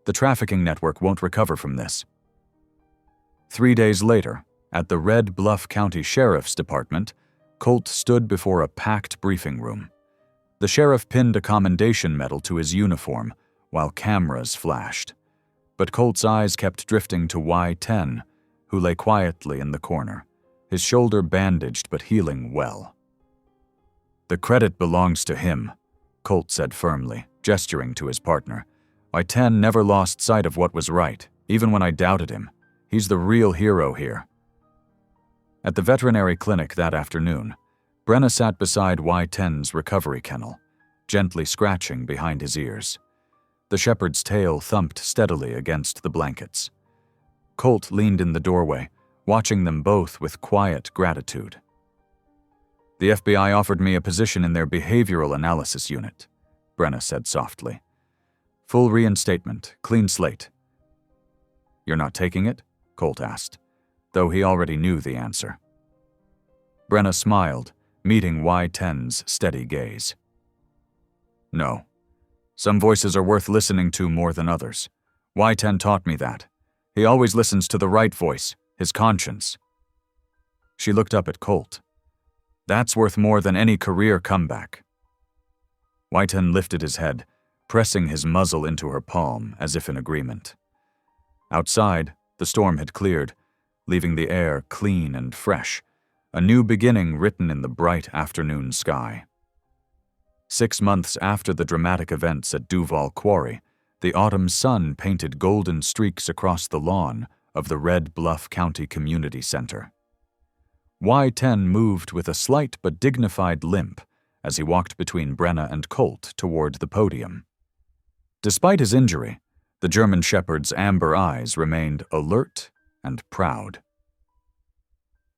The trafficking network won't recover from this." 3 days later, at the Red Bluff County Sheriff's Department, Colt stood before a packed briefing room. The sheriff pinned a commendation medal to his uniform, while cameras flashed. But Colt's eyes kept drifting to Y-10, who lay quietly in the corner, his shoulder bandaged but healing well. "The credit belongs to him," Colt said firmly, gesturing to his partner. "Y-10 never lost sight of what was right, even when I doubted him. He's the real hero here." At the veterinary clinic that afternoon, Brenna sat beside Y-10's recovery kennel, gently scratching behind his ears. The shepherd's tail thumped steadily against the blankets. Colt leaned in the doorway, watching them both with quiet gratitude. "The FBI offered me a position in their behavioral analysis unit," Brenna said softly. "Full reinstatement, clean slate." "You're not taking it?" Colt asked, though he already knew the answer. Brenna smiled, meeting Y-10's steady gaze. "No. Some voices are worth listening to more than others. Y-10 taught me that. He always listens to the right voice, his conscience." She looked up at Colt. "That's worth more than any career comeback." Y-10 lifted his head, pressing his muzzle into her palm as if in agreement. Outside, the storm had cleared, leaving the air clean and fresh, a new beginning written in the bright afternoon sky. 6 months after the dramatic events at Duvall Quarry, the autumn sun painted golden streaks across the lawn of the Red Bluff County Community Center. Y-10 moved with a slight but dignified limp as he walked between Brenna and Colt toward the podium. Despite his injury, the German Shepherd's amber eyes remained alert and proud.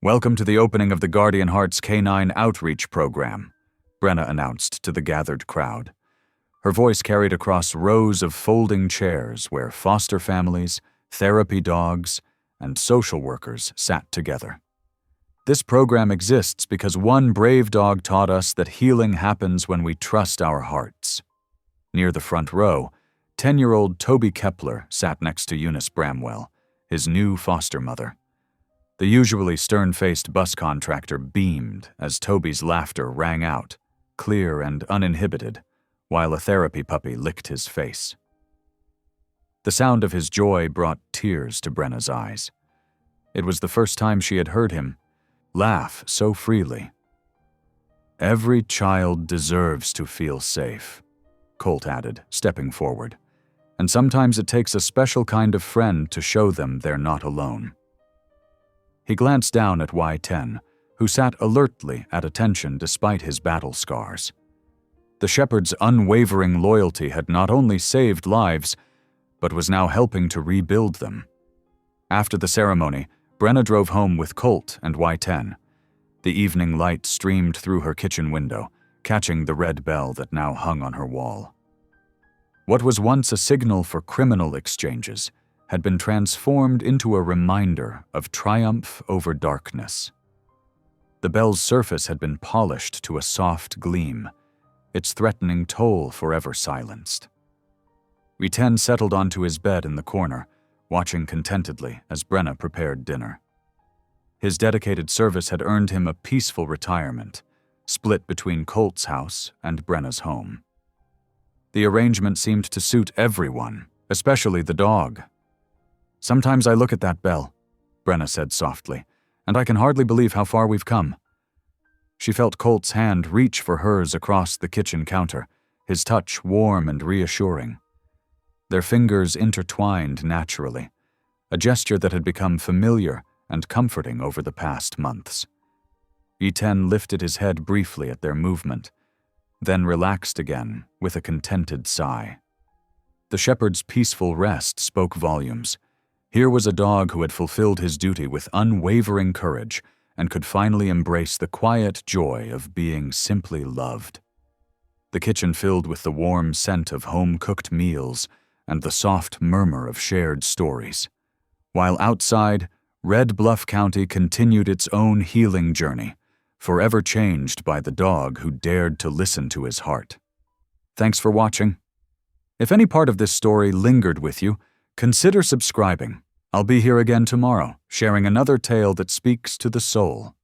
"Welcome to the opening of the Guardian Heart's K9 Outreach Program," Brenna announced to the gathered crowd. Her voice carried across rows of folding chairs where foster families, therapy dogs, and social workers sat together. "This program exists because one brave dog taught us that healing happens when we trust our hearts." Near the front row, 10-year-old Toby Kepler sat next to Eunice Bramwell, his new foster mother. The usually stern-faced bus contractor beamed as Toby's laughter rang out, clear and uninhibited, while a therapy puppy licked his face. The sound of his joy brought tears to Brenna's eyes. It was the first time she had heard him laugh so freely. "Every child deserves to feel safe," Colt added, stepping forward. "And sometimes it takes a special kind of friend to show them they're not alone." He glanced down at Y-10, who sat alertly at attention despite his battle scars. The shepherd's unwavering loyalty had not only saved lives, but was now helping to rebuild them. After the ceremony, Brenna drove home with Colt and Y-10. The evening light streamed through her kitchen window, catching the red bell that now hung on her wall. What was once a signal for criminal exchanges had been transformed into a reminder of triumph over darkness. The bell's surface had been polished to a soft gleam, its threatening toll forever silenced. Y-10 settled onto his bed in the corner, watching contentedly as Brenna prepared dinner. His dedicated service had earned him a peaceful retirement, split between Colt's house and Brenna's home. The arrangement seemed to suit everyone, especially the dog. "Sometimes I look at that bell," Brenna said softly, "and I can hardly believe how far we've come." She felt Colt's hand reach for hers across the kitchen counter, his touch warm and reassuring. Their fingers intertwined naturally, a gesture that had become familiar and comforting over the past months. Y-10 lifted his head briefly at their movement, then relaxed again with a contented sigh. The shepherd's peaceful rest spoke volumes. Here was a dog who had fulfilled his duty with unwavering courage and could finally embrace the quiet joy of being simply loved. The kitchen filled with the warm scent of home-cooked meals and the soft murmur of shared stories. While outside, Red Bluff County continued its own healing journey, forever changed by the dog who dared to listen to his heart. Thanks for watching. If any part of this story lingered with you, consider subscribing. I'll be here again tomorrow, sharing another tale that speaks to the soul.